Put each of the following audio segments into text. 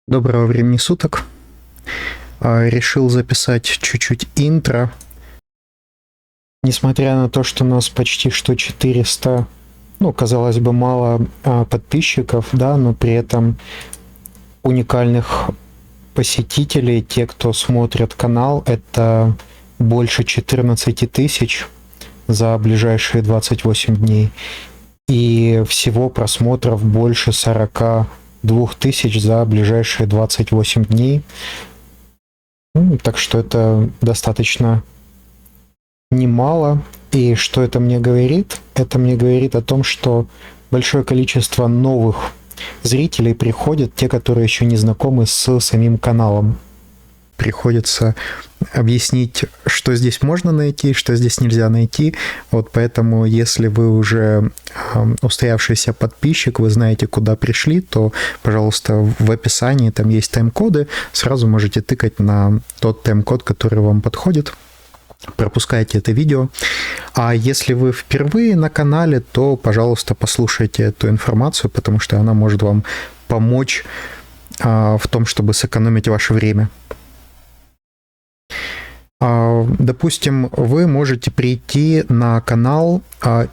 Доброго времени суток. Решил записать чуть-чуть интро. Несмотря на то, что у нас почти что 400, казалось бы, мало подписчиков, да, но при этом уникальных посетителей, те, кто смотрят канал, это больше 14 тысяч за ближайшие 28 дней. И всего просмотров больше 42 тысяч за ближайшие 28 дней. Так что это достаточно немало. И что это мне говорит? Это мне говорит о том, что большое количество новых зрителей приходят, те, которые еще не знакомы с самим каналом. Приходится объяснить, что здесь можно найти, что здесь нельзя найти. Вот поэтому, если вы уже устоявшийся подписчик, вы знаете, куда пришли, то, пожалуйста, в описании там есть тайм-коды. Сразу можете тыкать на тот тайм-код, который вам подходит. Пропускайте это видео. А если вы впервые на канале, то, пожалуйста, послушайте эту информацию, потому что она может вам помочь в том, чтобы сэкономить ваше время. Допустим, вы можете прийти на канал,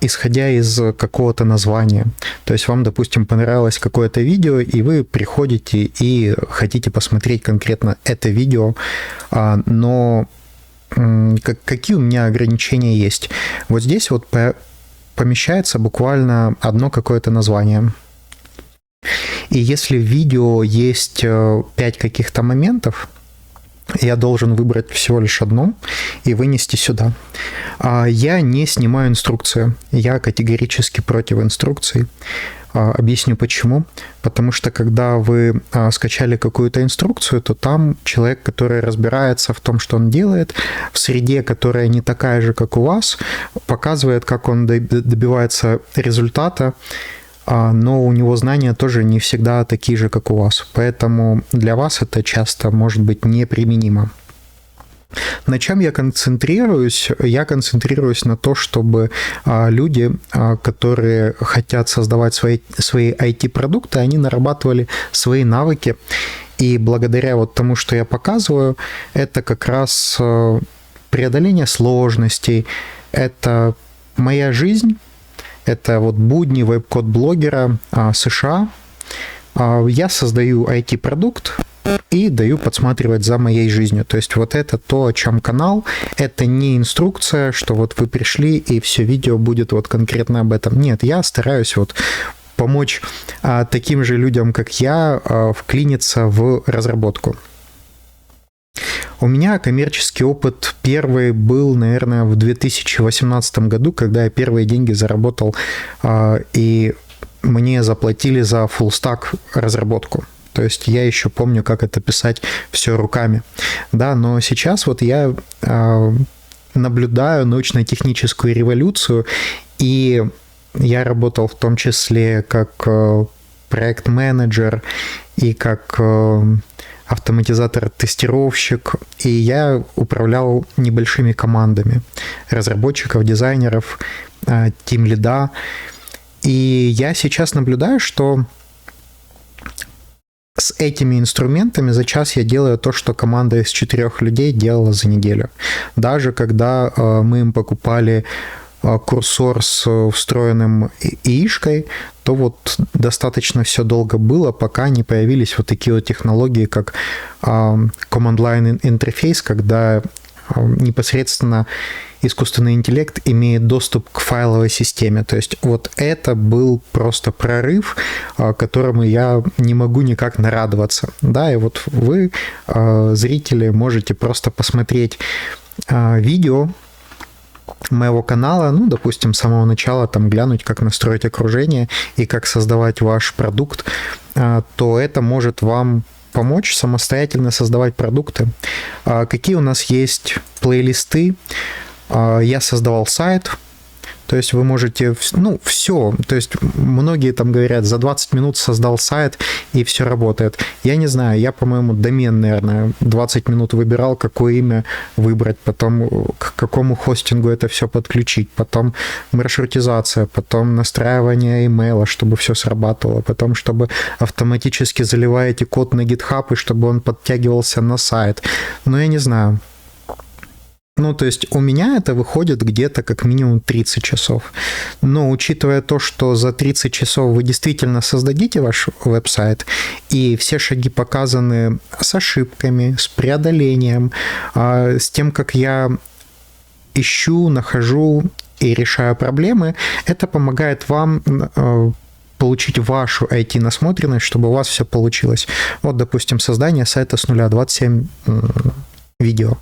исходя из какого-то названия. То есть вам, допустим, понравилось какое-то видео, и вы приходите и хотите посмотреть конкретно это видео, но какие у меня ограничения есть? Вот здесь вот помещается буквально одно какое-то название. И если в видео есть 5 каких-то моментов, я должен выбрать всего лишь одно и вынести сюда. Я не снимаю инструкции. Я категорически против инструкций. Объясню почему. Потому что когда вы скачали какую-то инструкцию, то там человек, который разбирается в том, что он делает, в среде, которая не такая же, как у вас, показывает, как он добивается результата, но у него знания тоже не всегда такие же, как у вас. Поэтому для вас это часто может быть неприменимо. На чем я концентрируюсь? Я концентрируюсь на то, чтобы люди, которые хотят создавать свои IT-продукты, они нарабатывали свои навыки. И благодаря вот тому, что я показываю, это как раз преодоление сложностей, это моя жизнь, это вот будни веб-код-блогера США. Я создаю IT-продукт и даю подсматривать за моей жизнью. То есть вот это то, о чем канал. Это не инструкция, что вот вы пришли и все видео будет вот конкретно об этом. Нет, я стараюсь вот помочь таким же людям, как я, вклиниться в разработку. У меня коммерческий опыт первый был, наверное, в 2018 году, когда я первые деньги заработал, и мне заплатили за фуллстак разработку. То есть я еще помню, как это писать все руками. Да, но сейчас вот я наблюдаю научно-техническую революцию, и я работал в том числе как проект-менеджер и как автоматизатор-тестировщик, и я управлял небольшими командами разработчиков, дизайнеров, тимлида. И я сейчас наблюдаю, что с этими инструментами за час я делаю то, что команда из 4 людей делала за неделю. Даже когда мы им покупали курсор с встроенным ИИшкой, то вот достаточно все долго было, пока не появились вот такие вот технологии, как Command Line интерфейс, когда непосредственно искусственный интеллект имеет доступ к файловой системе. То есть вот это был просто прорыв, которому я не могу никак нарадоваться. Да, и вот вы, зрители, можете просто посмотреть видео моего канала, допустим, с самого начала там глянуть, как настроить окружение и как создавать ваш продукт, то это может вам помочь самостоятельно создавать продукты. Какие у нас есть плейлисты? Я создавал сайт, То есть вы можете, ну, все. То есть многие там говорят, за 20 минут создал сайт, и все работает. Я не знаю, я, по-моему, домен, наверное, 20 минут выбирал, какое имя выбрать, потом к какому хостингу это все подключить, потом маршрутизация, потом настраивание имейла, чтобы все срабатывало, потом, чтобы автоматически заливаете код на GitHub, и чтобы он подтягивался на сайт. Но я не знаю. Ну, то есть у меня это выходит где-то как минимум 30 часов. Но учитывая то, что за 30 часов вы действительно создадите ваш веб-сайт, и все шаги показаны с ошибками, с преодолением, с тем, как я ищу, нахожу и решаю проблемы, это помогает вам получить вашу IT-насмотренность, чтобы у вас все получилось. Вот, допустим, создание сайта с нуля, 27 видео.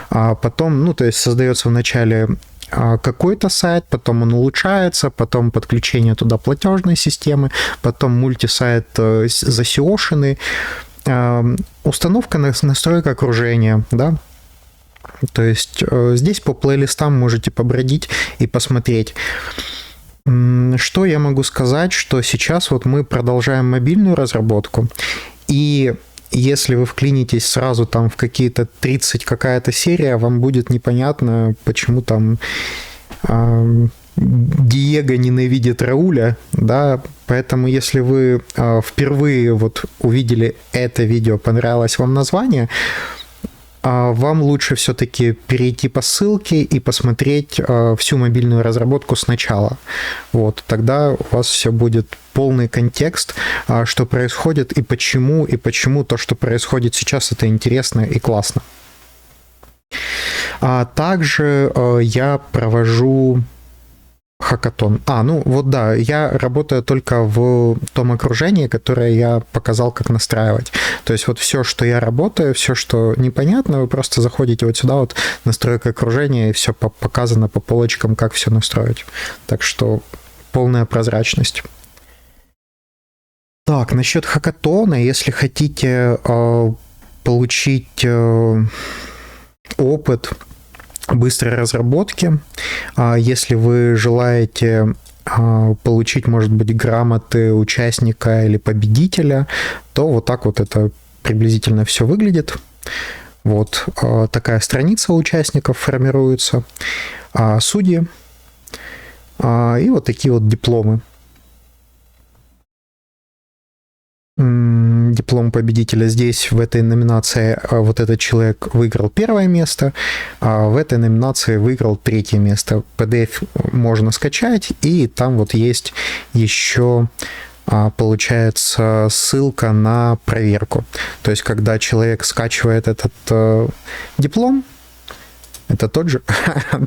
А потом, ну, то есть создается вначале какой-то сайт, потом он улучшается, потом подключение туда платежной системы, потом мультисайт засеошенный, установка, настройка окружения, да. То есть здесь по плейлистам можете побродить и посмотреть. Что я могу сказать, что сейчас вот мы продолжаем мобильную разработку, и если вы вклинитесь сразу там в какие-то 30 какая-то серия, вам будет непонятно, почему там Диего ненавидит Рауля, да, поэтому если вы впервые вот увидели это видео, понравилось вам название, вам лучше все-таки перейти по ссылке и посмотреть всю мобильную разработку сначала. Вот, тогда у вас все будет полный контекст, что происходит и почему то, что происходит сейчас, это интересно и классно. Также я провожу хакатон. Ну вот да, я работаю только в том окружении, которое я показал, как настраивать. То есть вот все, что я работаю, все, что непонятно, вы просто заходите вот сюда, вот настройка окружения, и все показано по полочкам, как все настроить. Так что полная прозрачность. Так, насчет хакатона, если хотите получить опыт быстрой разработки, если вы желаете получить, может быть, грамоты участника или победителя, то вот так вот это приблизительно все выглядит. Вот такая страница участников формируется, судьи и вот такие вот дипломы. Диплом победителя здесь, в этой номинации, вот этот человек выиграл первое место, а в этой номинации выиграл третье место. PDF можно скачать, и там вот есть еще, получается, ссылка на проверку. То есть, когда человек скачивает этот диплом, это тот же?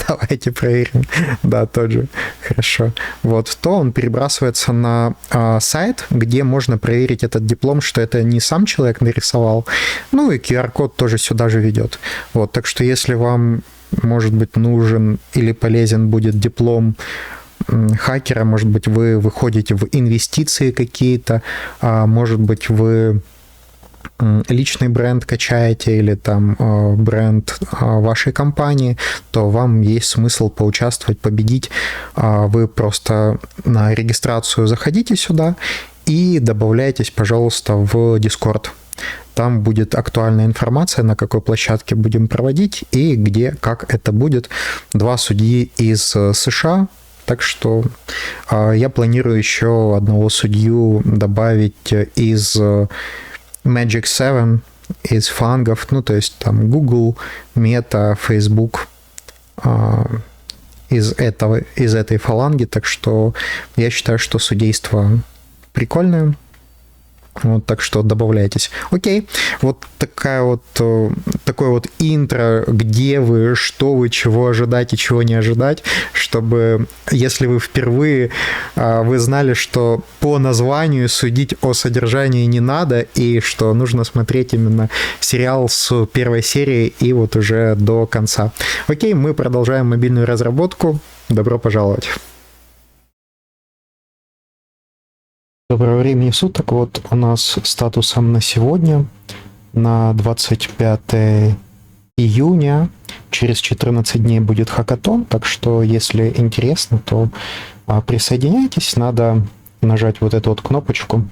Давайте проверим. Да, тот же. Хорошо. Вот, то он перебрасывается на сайт, где можно проверить этот диплом, что это не сам человек нарисовал. Ну и QR-код тоже сюда же ведет. Вот, так что если вам, может быть, нужен или полезен будет диплом хакера, может быть, вы выходите в инвестиции какие-то, может быть, вы личный бренд качаете или там бренд вашей компании, то вам есть смысл поучаствовать, победить. Вы просто на регистрацию заходите сюда и добавляйтесь, пожалуйста, в Discord. Там будет актуальная информация, на какой площадке будем проводить и где, как это будет. 2 судьи из США. Так что я планирую еще одного судью добавить из Magic 7, из фангов, ну, то есть там Google, Meta, Facebook, из этой фаланги, так что я считаю, что судейство прикольное. Вот, так что добавляйтесь. Окей, вот такое вот интро, где вы, что вы, чего ожидать и чего не ожидать, чтобы, если вы впервые, вы знали, что по названию судить о содержании не надо, и что нужно смотреть именно сериал с первой серии и вот уже до конца. Окей, мы продолжаем мобильную разработку. Добро пожаловать. Доброго времени суток. Вот у нас статусом на сегодня, на 25 июня. Через 14 дней будет хакатон, так что, если интересно, то присоединяйтесь. Надо нажать вот эту вот кнопочку.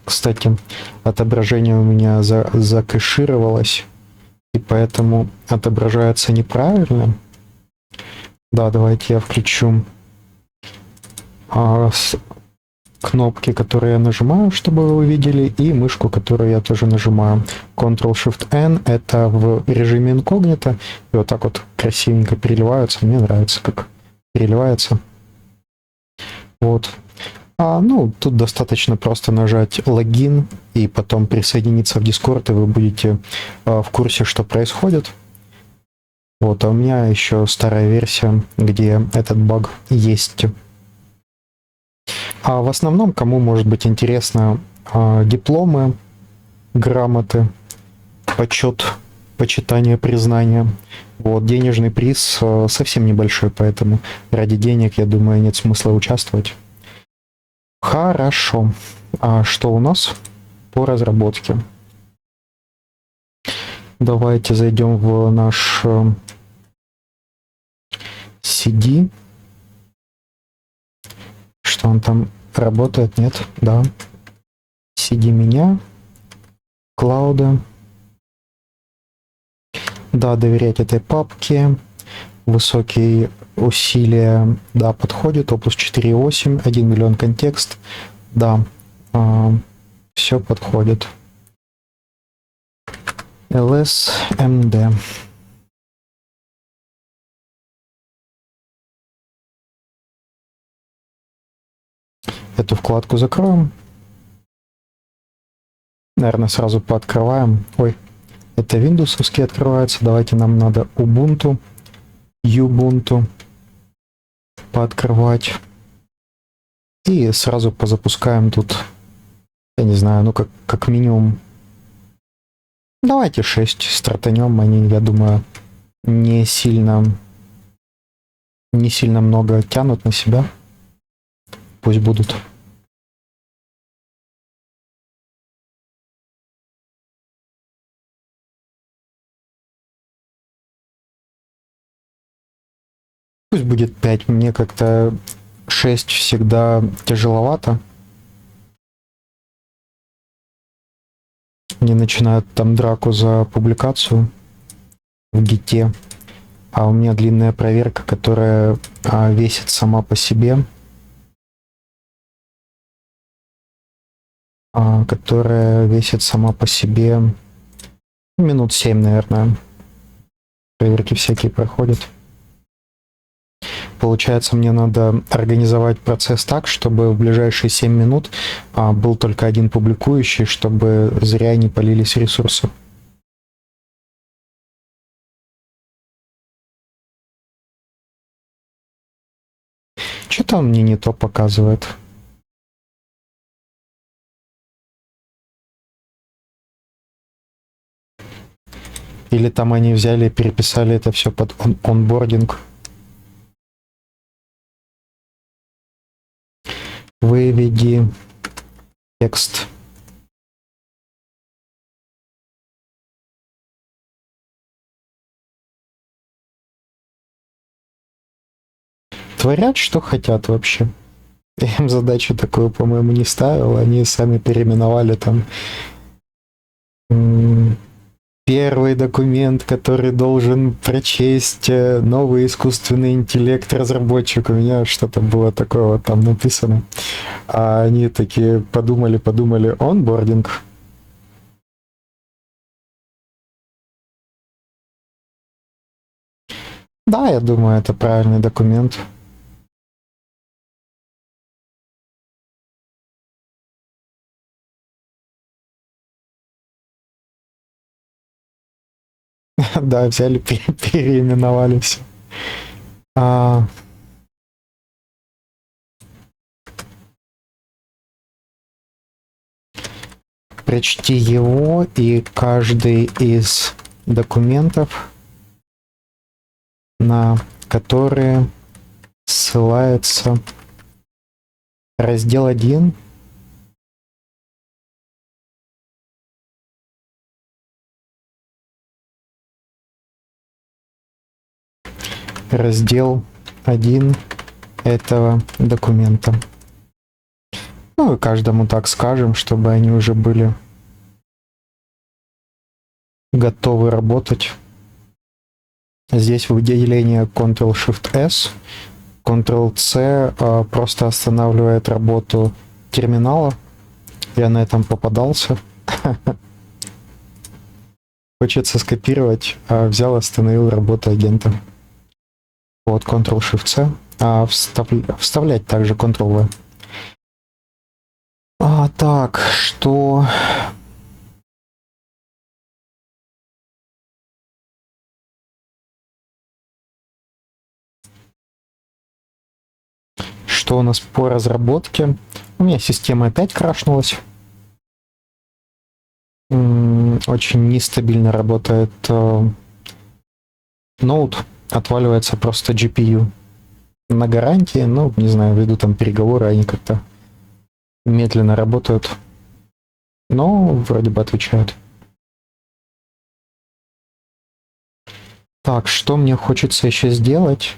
Кстати, отображение у меня закэшировалось, и поэтому отображается неправильно. Да, давайте я включу кнопки, которые я нажимаю, чтобы вы увидели, и мышку, которую я тоже нажимаю. Ctrl-Shift-N — это в режиме инкогнито, и вот так вот красивенько переливаются. Мне нравится, как переливается. Вот. Ну, тут достаточно просто нажать логин и потом присоединиться в Discord, и вы будете в курсе, что происходит. Вот, а у меня еще старая версия, где этот баг есть. А в основном, кому может быть интересно дипломы, грамоты, почет, почитание, признание. Вот, денежный приз совсем небольшой, поэтому ради денег, я думаю, нет смысла участвовать. Хорошо. А что у нас по разработке? Давайте зайдем в наш CD. Что он там работает? Нет? Да. CD меня. Клауда. Да, доверять этой папке. Высокие усилия. Да, подходит. Opus 4.8. 1 миллион контекст. Да. Все подходит. LSMD. Эту вкладку закроем. Наверное, сразу пооткрываем. Ой, это Windows-овский открывается. Давайте нам надо Ubuntu, Ubuntu пооткрывать. И сразу позапускаем тут, я не знаю, ну как минимум. Давайте 6 стартанем. Они, я думаю, не сильно много тянут на себя. Пусть будут. Пусть будет 5. Мне как-то 6 всегда тяжеловато. Они начинают там драку за публикацию в гите. А у меня длинная проверка, которая весит сама по себе. Которая весит сама по себе минут 7, наверное. Проверки всякие проходят. Получается, мне надо организовать процесс так, чтобы в ближайшие 7 минут был только один публикующий, чтобы зря не палились ресурсы. Что-то он мне не то показывает. Или там они взяли и переписали это все под онбординг. Выведи текст. Творят, что хотят вообще. Я им задачу такую, по-моему, не ставил. Они сами переименовали там первый документ, который должен прочесть новый искусственный интеллект разработчик. У меня что-то было такое там написано. А они такие подумали, онбординг. Да, я думаю, это правильный документ. Да, взяли, переименовали все. Прочти его, и каждый из документов, на которые ссылается раздел 1, раздел 1 этого документа. Ну и каждому так скажем, чтобы они уже были готовы работать. Здесь выделение Ctrl-Shift-S, Ctrl-C просто останавливает работу терминала. Я на этом попадался. Хочется скопировать, взял, остановил работу агента. Вот Ctrl-Shift-C. Вставлять также Ctrl-V. Так, что... Что у нас по разработке? У меня система опять крашнулась. Очень нестабильно работает ноут. Отваливается просто GPU. На гарантии, ну, не знаю, веду там переговоры, они как-то медленно работают. Но вроде бы отвечают. Так, что мне хочется еще сделать?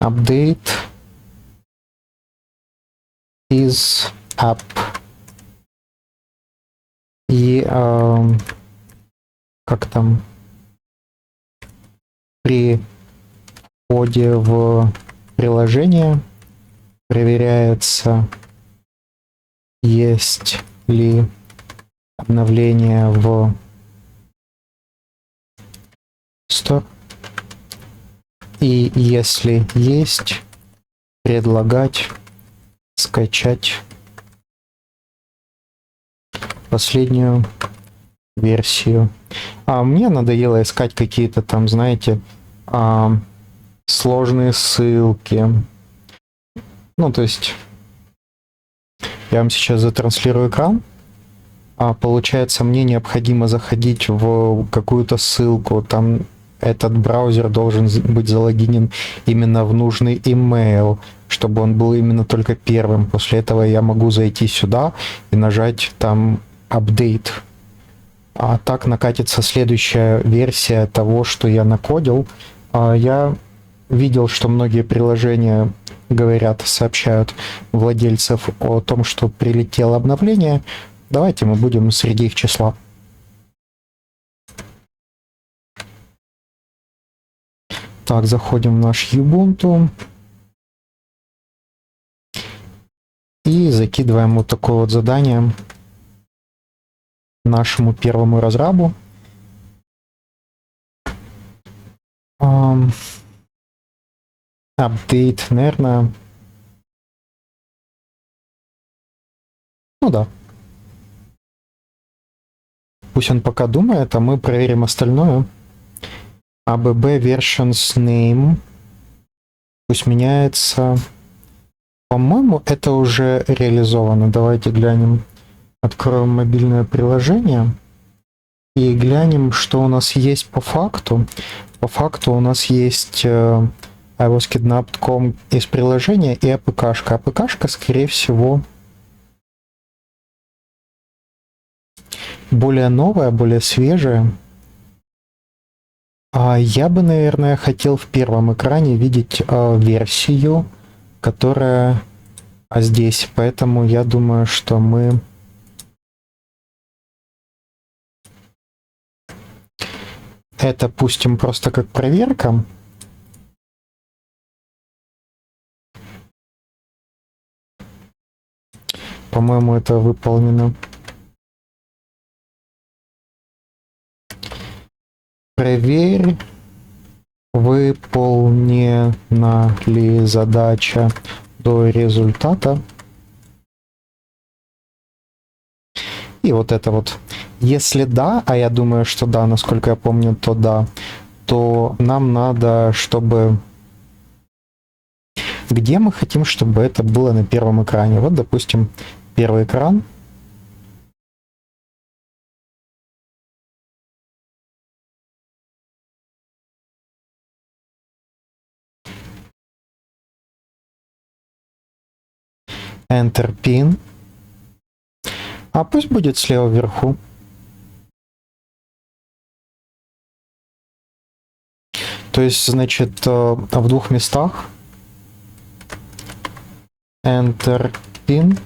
Update is up. И как там при входе в приложение проверяется, есть ли обновление в Store. И если есть, предлагать скачать последнюю версию. Мне надоело искать какие-то там, знаете, сложные ссылки. Ну, то есть я вам сейчас затранслирую экран. Получается, мне необходимо заходить в какую-то ссылку. Там этот браузер должен быть залогинен именно в нужный email, чтобы он был именно только первым. После этого я могу зайти сюда и нажать там update. А так накатится следующая версия того, что я накодил. Я видел, что многие приложения говорят, сообщают владельцев о том, что прилетело обновление. Давайте мы будем среди их числа. Так, заходим в наш Ubuntu. И закидываем вот такое вот задание нашему первому разрабу. Апдейт, наверное. Ну да. Пусть он пока думает, а мы проверим остальное. ABB versions name. Пусть меняется. По-моему, это уже реализовано. Давайте глянем. Откроем мобильное приложение. И глянем, что у нас есть по факту. По факту у нас есть iwaskidnapped.com из приложения и APK-шка. APK-шка, скорее всего, более новая, более свежая. Я бы, наверное, хотел в первом экране видеть версию, которая здесь. Поэтому я думаю, что мы это пустим просто как проверка. По-моему, это выполнено. Проверь, выполнена ли задача до результата. И вот это вот. Если да, а я думаю, что да, насколько я помню, то да, то нам надо, чтобы... Где мы хотим, чтобы это было на первом экране? Вот, допустим, первый экран. Enter pin. Пусть будет слева вверху. То есть, значит, в двух местах Enter Pin,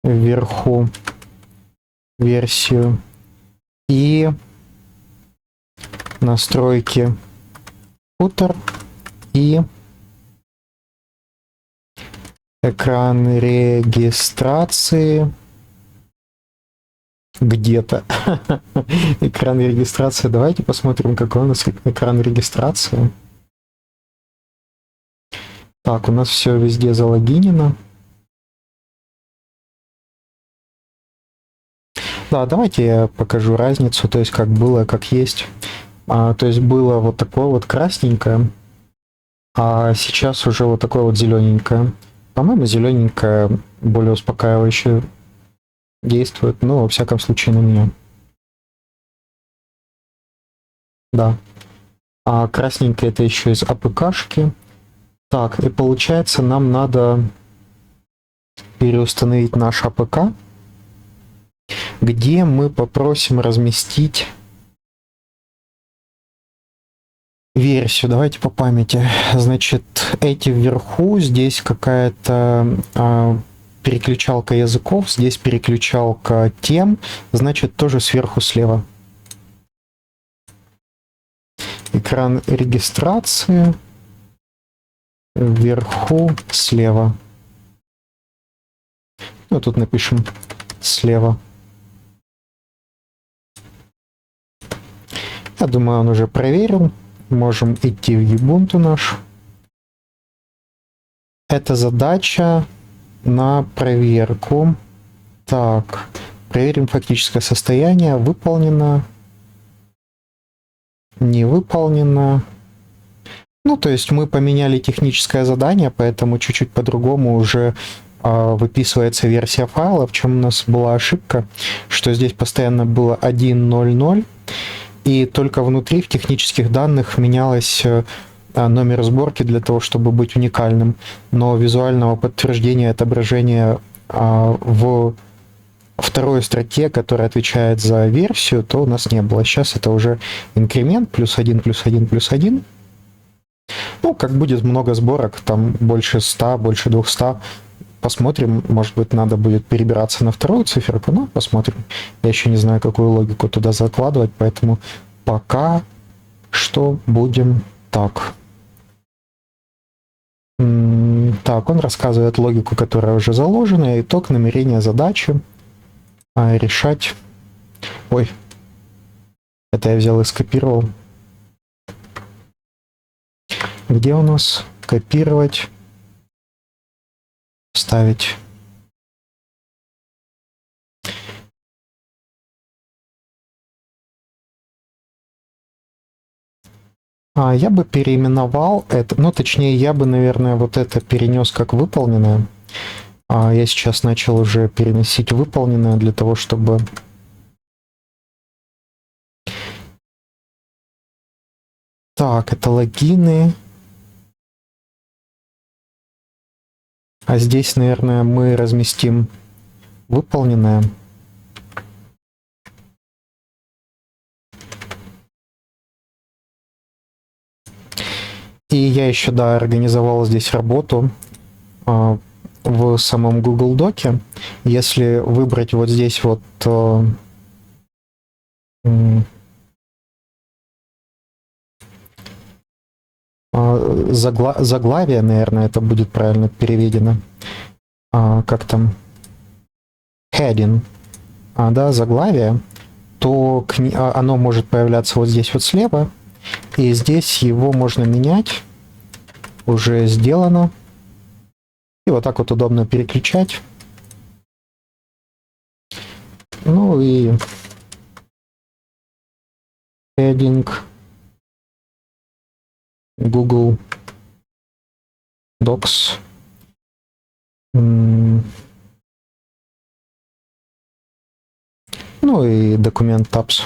вверху версию и настройки футер и экран регистрации где-то. Экран регистрации. Давайте посмотрим, какой у нас экран регистрации. Так, у нас все везде залогинено. Да, давайте я покажу разницу, то есть как было, как есть. То есть было вот такое вот красненькое, а сейчас уже вот такое вот зелененькое. По-моему, зелененькое более успокаивающе действует, ну, во всяком случае, на меня. Да. А красненькое это еще из АПКшки. Так, и получается, нам надо переустановить наш АПК, где мы попросим разместить версию. Давайте по памяти. Значит, эти вверху, здесь какая-то переключалка языков, здесь переключалка тем, значит, тоже сверху слева. Экран регистрации вверху слева. Ну, тут напишем слева. Я думаю, он уже проверил. Можем идти в Ubuntu наш. Это задача на проверку. Так, проверим фактическое состояние. Выполнено. Не выполнено. Ну, то есть мы поменяли техническое задание, поэтому чуть-чуть по-другому уже выписывается версия файла. В чем у нас была ошибка, что здесь постоянно было 1.0.0, и только внутри в технических данных менялось номер сборки для того, чтобы быть уникальным, но визуального подтверждения отображения в второй строке, которая отвечает за версию, то у нас не было. Сейчас это уже инкремент +1, +1, +1. Ну, как будет много сборок, там больше 100, больше 200, посмотрим, может быть, надо будет перебираться на вторую циферку, но посмотрим. Я еще не знаю, какую логику туда закладывать, поэтому пока что будем так. Так, он рассказывает логику, которая уже заложена, итог намерения задачи решать. Ой, это я взял и скопировал. Где у нас копировать, вставить? Я бы переименовал это, ну, точнее, я бы, наверное, вот это перенес как выполненное. Я сейчас начал уже переносить выполненное для того, чтобы... Так, это логины. А здесь, наверное, мы разместим выполненное. И я еще, да, организовал здесь работу в самом Google Доке. Если выбрать вот здесь вот заглавие, наверное, это будет правильно переведено. Как там? Heading. Да, заглавие. То оно может появляться вот здесь вот слева. И здесь его можно менять. Уже сделано. И вот так вот удобно переключать. Ну и heading Google Docs. Ну и документ Tabs.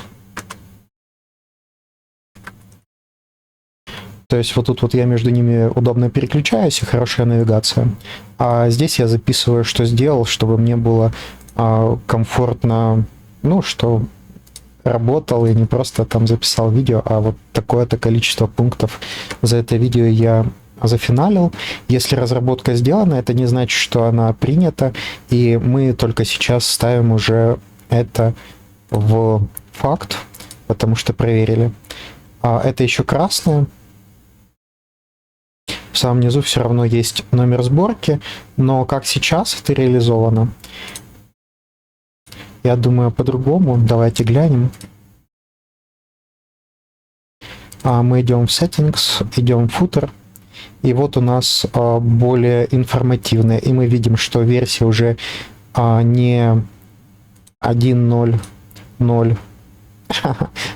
То есть вот тут вот я между ними удобно переключаюсь, и хорошая навигация. А здесь я записываю, что сделал, чтобы мне было комфортно, ну, что работал и не просто там записал видео, а вот такое-то количество пунктов за это видео я зафиналил. Если разработка сделана, это не значит, что она принята, и мы только сейчас ставим уже это в факт, потому что проверили. А это еще красное. В самом низу все равно есть номер сборки, но как сейчас это реализовано, я думаю, по-другому. Давайте глянем. Мы идем в Settings, идем в Footer, и вот у нас более информативная, и мы видим, что версия уже не 1.0.0.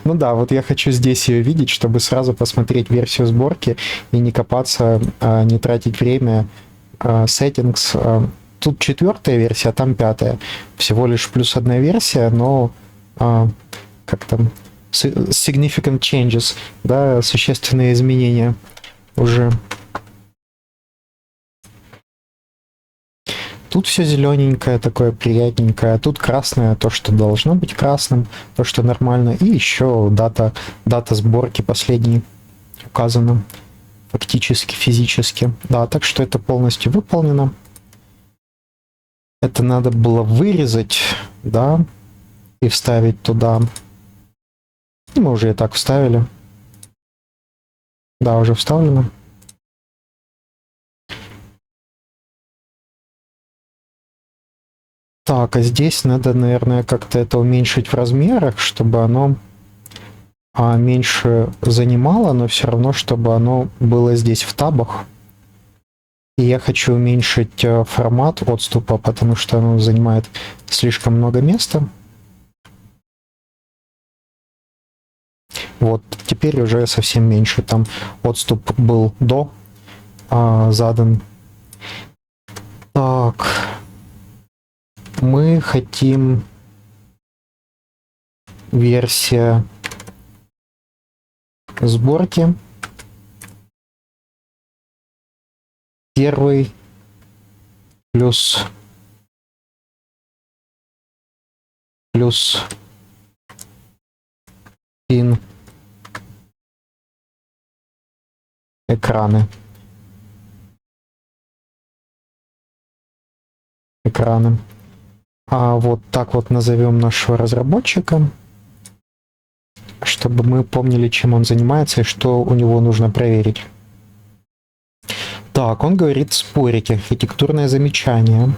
Ну да, вот я хочу здесь ее видеть, чтобы сразу посмотреть версию сборки и не копаться, не тратить время. Settings. Тут 4-я версия, а там 5-я. Всего лишь плюс одна версия, но как там? Significant changes, да, существенные изменения уже. Тут все зелененькое, такое приятненькое. Тут красное, то, что должно быть красным, то, что нормально. И еще дата сборки последней указана. Фактически, физически. Да, так что это полностью выполнено. Это надо было вырезать, да, и вставить туда. И мы уже и так вставили. Да, уже вставлено. Так, а здесь надо, наверное, как-то это уменьшить в размерах, чтобы оно меньше занимало, но все равно, чтобы оно было здесь в табах. И я хочу уменьшить формат отступа, потому что оно занимает слишком много места. Вот, теперь уже совсем меньше. Там отступ был до задан. Так. Мы хотим версия сборки. Первый плюс пин экраны. Вот так вот назовем нашего разработчика, чтобы мы помнили, чем он занимается и что у него нужно проверить. Так, он говорит спорить, архитектурное замечание.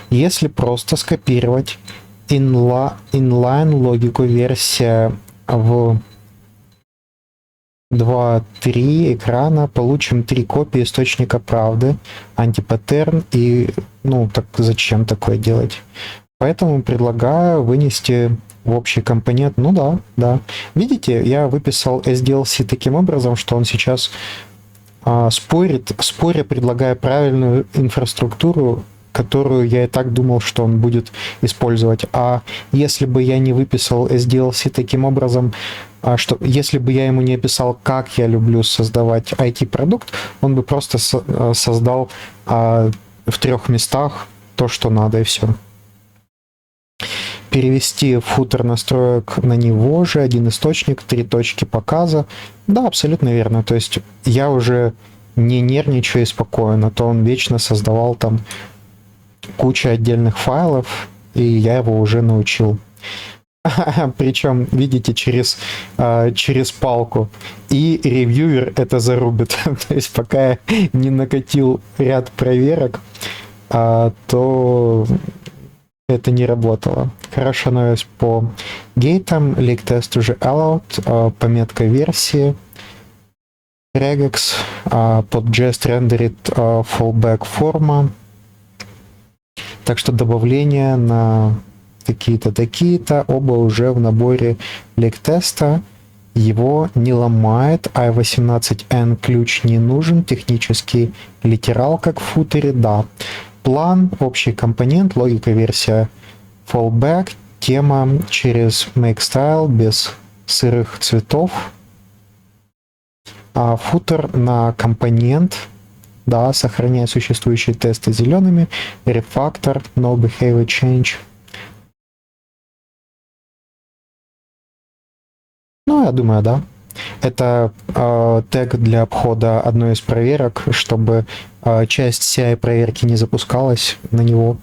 Если просто скопировать inline логику версия в 2.3 экрана, получим 3 копии источника правды, антипаттерн и, так зачем такое делать? Поэтому предлагаю вынести в общий компонент. Ну да. Видите, я выписал SDLC таким образом, что он сейчас споря предлагая правильную инфраструктуру, которую я и так думал, что он будет использовать. А если бы я не выписал SDLC таким образом, что если бы я ему не описал, как я люблю создавать IT-продукт, он бы просто создал в 3 местах то, что надо, и все. Перевести футер настроек на него же, один источник, 3 точки показа. Да, абсолютно верно. То есть я уже не нервничаю и спокойно, то он вечно создавал там кучу отдельных файлов, и я его уже научил. Причем, видите, через палку. И ревьюер это зарубит. То есть пока я не накатил ряд проверок, то это не работало. Хорошая новость по гейтам. Leak-тест уже allowed. Пометка версии. Regex. Под jest rendered fallback форма. Так что добавление на такие-то, оба уже в наборе leak-теста. Его не ломает. i18n ключ не нужен. Технический литерал, как в футере, да. План, общий компонент, логика, версия fallback, тема через makestyle без сырых цветов. Футер на компонент, да, сохраняя существующие тесты зелеными. Refactor, no behavior change. я думаю, да. Это тег для обхода одной из проверок, чтобы часть CI проверки не запускалась на него.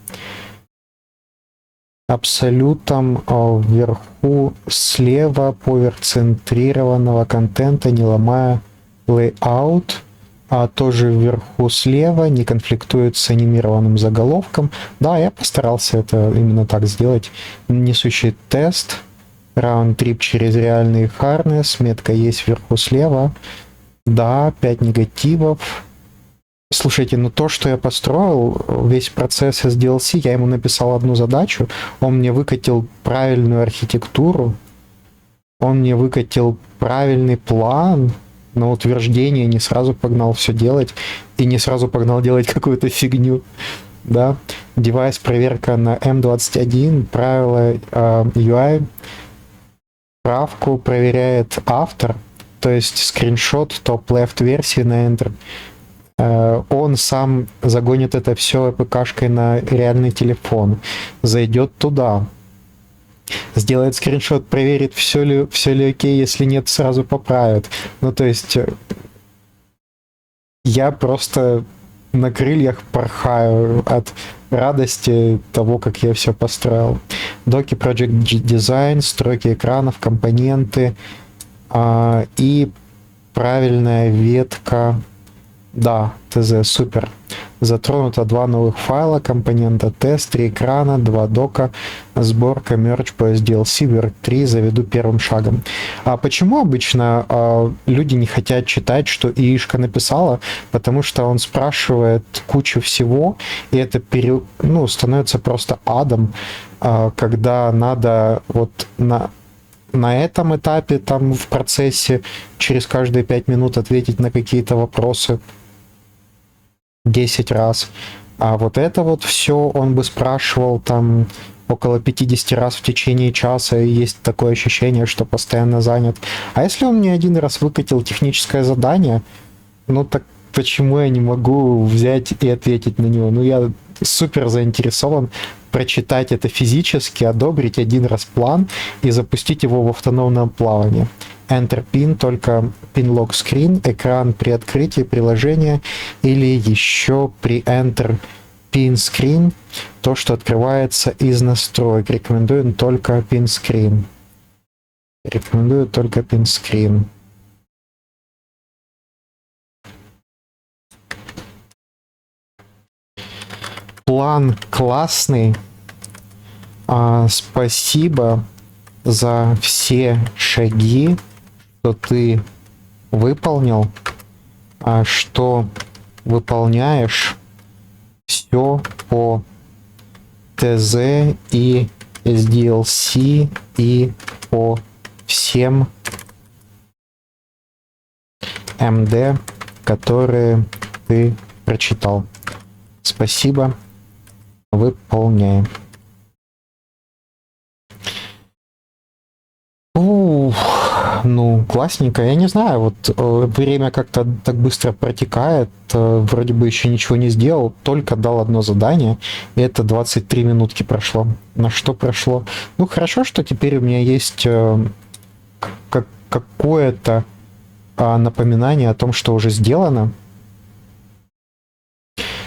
Абсолютом вверху слева поверх центрированного контента, не ломая layout, а тоже вверху слева не конфликтует с анимированным заголовком. Да, я постарался это именно так сделать. Несущий тест, раунд-трип через реальный харнес, метка есть вверху слева. Да, 5 негативов. Слушайте, ну то, что я построил, весь процесс SDLC, я ему написал одну задачу, он мне выкатил правильную архитектуру, он мне выкатил правильный план на утверждение, не сразу погнал все делать, и не сразу погнал делать какую-то фигню, да. Девайс проверка на M21, правила UI, правку проверяет автор, то есть скриншот топ-лефт версии на Enter. Он сам загонит это все APK-шкой на реальный телефон, зайдет туда, сделает скриншот, проверит, все ли окей, если нет, сразу поправит. Ну, то есть я просто на крыльях порхаю от радости того, как я все построил. Доки, Project Design, строки экранов, компоненты и правильная ветка. Да, ТЗ, супер. Затронуто 2 новых файла, компонента тест, 3 экрана, 2 дока, сборка, мерч по SDLC, Work 3 заведу первым шагом. А почему обычно люди не хотят читать, что ИИшка написала? Потому что он спрашивает кучу всего, и это становится просто адом, когда надо вот на этом этапе, там в процессе, через каждые 5 минут ответить на какие-то вопросы 10 раз. А вот это вот все он бы спрашивал там около 50 раз в течение часа, и есть такое ощущение, что постоянно занят. А если он мне один раз выкатил техническое задание, ну так почему я не могу взять и ответить на него? Ну я супер заинтересован прочитать это физически, одобрить один раз план и запустить его в автономном плавании. Enter pin, только pin lock screen, экран при открытии приложения или еще при Enter pin screen, то, что открывается из настроек. Рекомендую только pin screen. Рекомендую только pin screen. План классный. Спасибо за все шаги, что ты выполнил, что выполняешь все по ТЗ и SDLC и по всем МД, которые ты прочитал. Спасибо. Выполняем. Ну, классненько. Я не знаю, вот время как-то так быстро протекает. Вроде бы еще ничего не сделал, только дал одно задание, и это 23 минутки прошло. На что прошло? Ну, хорошо, что теперь у меня есть какое-то напоминание о том, что уже сделано.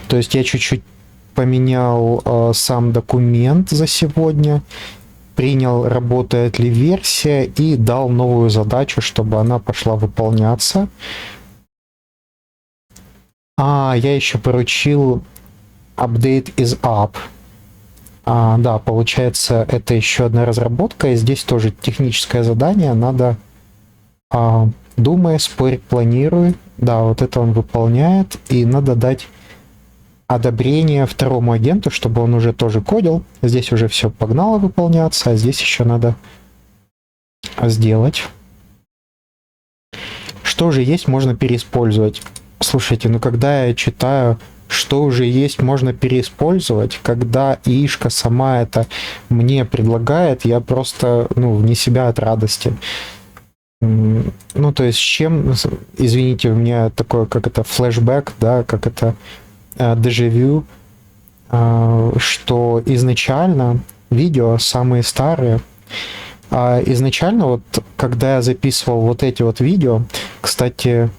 То есть я чуть-чуть поменял сам документ за сегодня, принял, работает ли версия, и дал новую задачу, чтобы она пошла выполняться. Я еще поручил update is up. Да, получается, это еще одна разработка, и здесь тоже техническое задание. Надо думай, спорь, планируй. Да, вот это он выполняет, и надо дать одобрение второму агенту, чтобы он уже тоже кодил. Здесь уже все погнало выполняться, а здесь еще надо сделать. Что уже есть, можно переиспользовать. Слушайте, ну когда я читаю, что уже есть, можно переиспользовать, когда ИИшка сама это мне предлагает, я просто, вне себя от радости. Ну, то есть, с чем, извините, у меня такое, как это, флешбэк, да, как это, дежавю, что изначально видео самые старые Изначально, вот когда я записывал вот эти вот видео, кстати,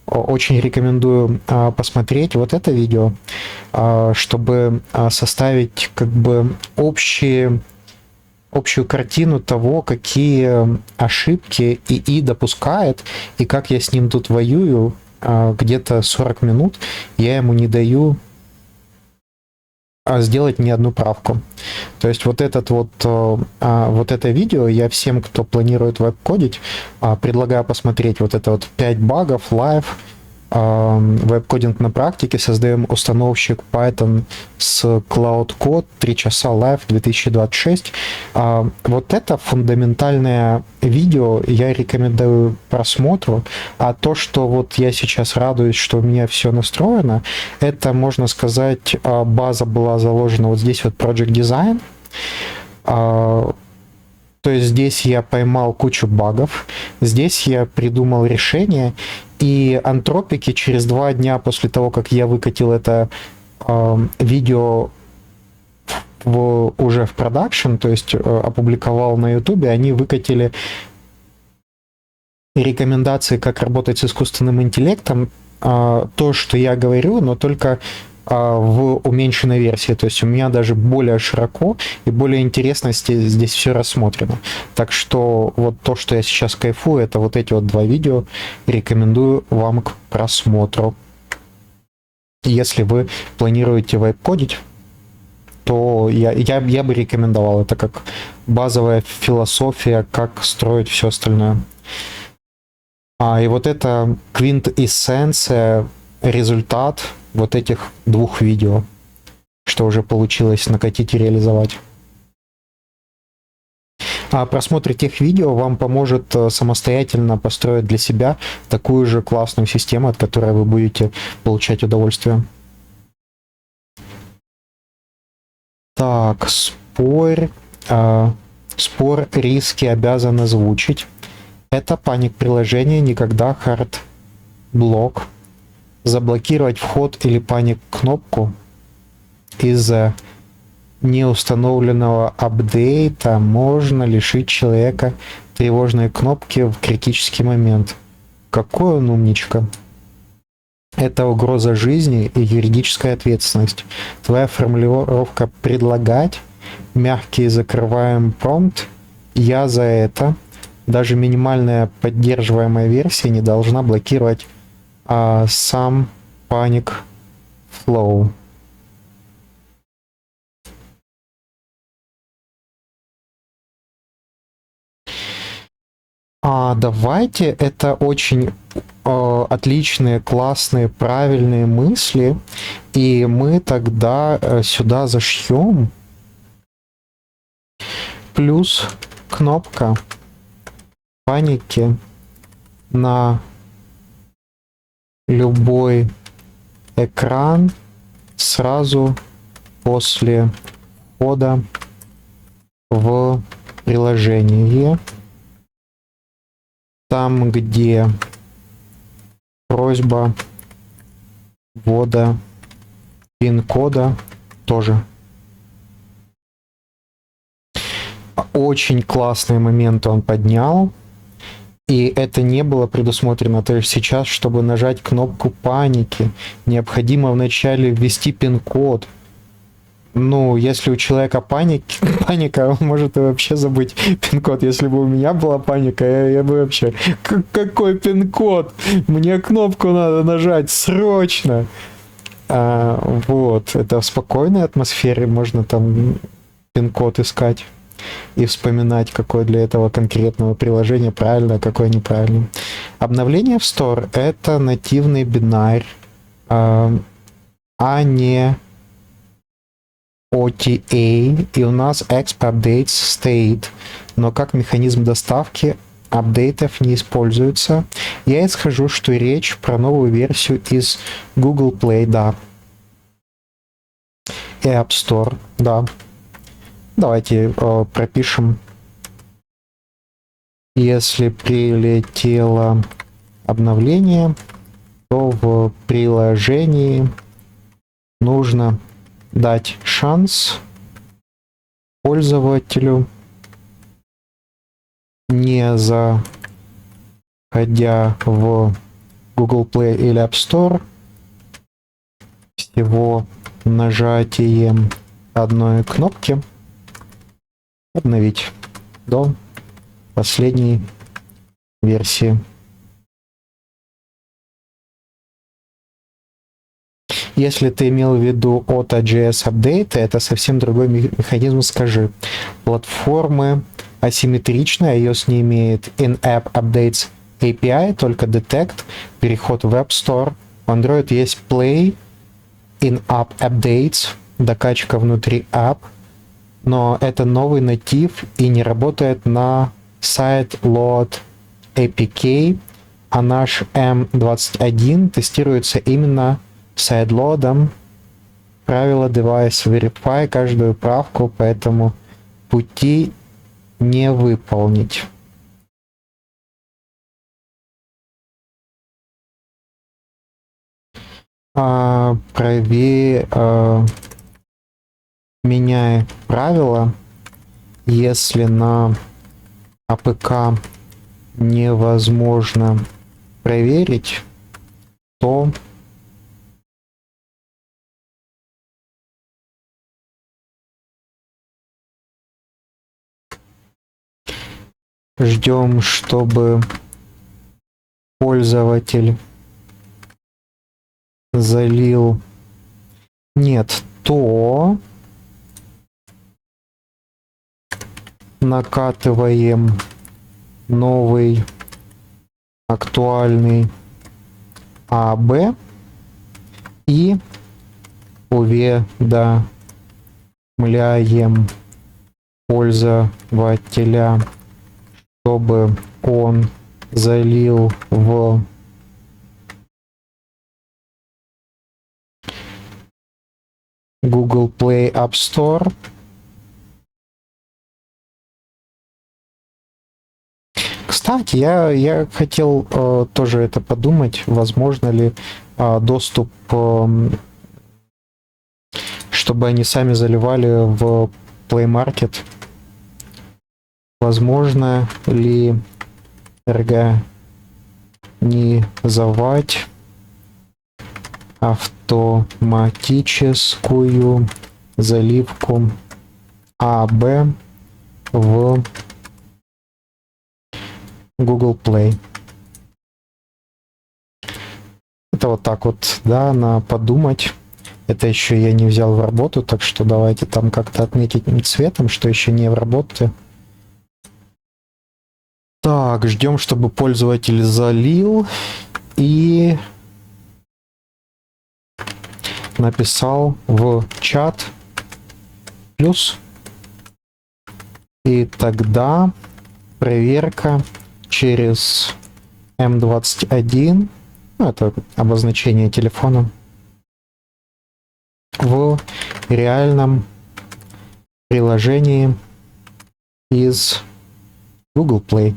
очень рекомендую посмотреть вот это видео, чтобы составить как бы общую картину того, какие ошибки ИИ допускает, и как я с ним тут воюю. Где-то 40 минут я ему не даю сделать ни одну правку. То есть вот это видео я всем, кто планирует веб-кодить, предлагаю посмотреть. Вот это вот 5 багов, лайв, веб-кодинг на практике, создаем установщик Python с Cloud Code, 3 часа лайв 2026. Вот это фундаментальное видео я рекомендую просмотру, а то, что вот я сейчас радуюсь, что у меня все настроено, это, можно сказать, база была заложена вот здесь вот Project Design. То есть здесь я поймал кучу багов, здесь я придумал решение, и антропики через 2 дня после того, как я выкатил это видео уже в продакшн, то есть опубликовал на YouTube, они выкатили рекомендации, как работать с искусственным интеллектом, то, что я говорю, но только в уменьшенной версии. То есть у меня даже более широко и более интересно здесь все рассмотрено. Так что вот то, что я сейчас кайфую, это вот эти вот 2 видео. Рекомендую вам к просмотру. Если вы планируете веб-кодить, то я бы рекомендовал. Это как базовая философия, как строить все остальное. И вот это квинтэссенция, результат вот этих 2 видео, что уже получилось накатить и реализовать. Просмотр тех видео вам поможет самостоятельно построить для себя такую же классную систему, от которой вы будете получать удовольствие. Так, спор, риски обязан озвучить. Это паник-приложение, никогда хард-блок. Заблокировать вход или паник-кнопку из-за неустановленного апдейта можно лишить человека тревожной кнопки в критический момент. Какой он умничка. Это угроза жизни и юридическая ответственность. Твоя формулировка «предлагать», мягкий закрываем промпт, я за это. Даже минимальная поддерживаемая версия не должна блокировать сам паник флоу. Давайте, это очень отличные, классные, правильные мысли, и мы тогда сюда зашьем плюс кнопка паники на любой экран сразу после входа в приложение. Там, где просьба ввода пин-кода, тоже. Очень классные моменты он поднял. И это не было предусмотрено. То есть сейчас, чтобы нажать кнопку паники, необходимо вначале ввести пин-код. Ну, если у человека паника, он может и вообще забыть пин-код. Если бы у меня была паника, я бы вообще... Какой пин-код? Мне кнопку надо нажать срочно. Вот, это в спокойной атмосфере можно там пин-код искать и вспоминать, какое для этого конкретного приложения правильно, какое неправильно. Обновление в Store — это нативный бинарь, а не OTA, и у нас exp updates state, но как механизм доставки апдейтов не используется. Я исхожу, что речь про новую версию из Google Play, да. И App Store, да. Давайте пропишем. Если прилетело обновление, то в приложении нужно дать шанс пользователю не заходя в Google Play или App Store, всего нажатием одной кнопки обновить до последней версии. Если ты имел в виду AutoJS апдейты, это совсем другой механизм, скажи. Платформы асимметричные, iOS не имеет in-app updates API, только Detect, переход в App Store. У Android есть Play, in-app updates, докачка внутри app, но это новый натив и не работает на SideLoad APK, а наш M21 тестируется именно сайдлодом. Правило Device Verify каждую правку, поэтому пути не выполнить. Меняй правила, если на АПК невозможно проверить, то ждем, чтобы пользователь залил. Нет, то накатываем новый актуальный АБ и уведомляем пользователя, чтобы он залил в Google Play App Store. Кстати, я хотел тоже это подумать, возможно ли доступ, чтобы они сами заливали в Play Market. Возможно ли организовать автоматическую заливку АБ в Google Play. Это вот так вот, да, на подумать. Это еще я не взял в работу, так что давайте там как-то отметить цветом, что еще не в работе. Так, ждем, чтобы пользователь залил и написал в чат плюс. И тогда проверка через M21, ну, это обозначение телефона, в реальном приложении из Google Play.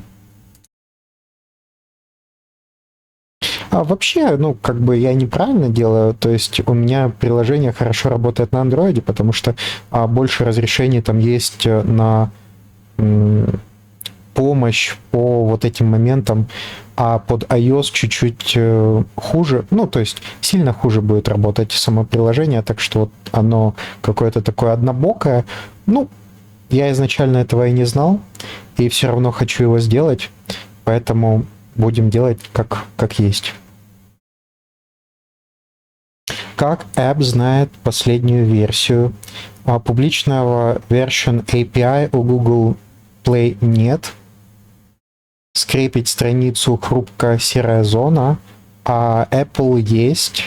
А вообще, ну, как бы я неправильно делаю, то есть у меня приложение хорошо работает на Android, потому что больше разрешений там есть на помощь по вот этим моментам, а под iOS чуть-чуть хуже, ну, то есть сильно хуже будет работать само приложение, так что вот оно какое-то такое однобокое. Ну, я изначально этого и не знал, и все равно хочу его сделать, поэтому будем делать как есть. Как App знает последнюю версию? Публичного version API у Google Play нет. Скрепить страницу хрупкая серая зона, а Apple есть.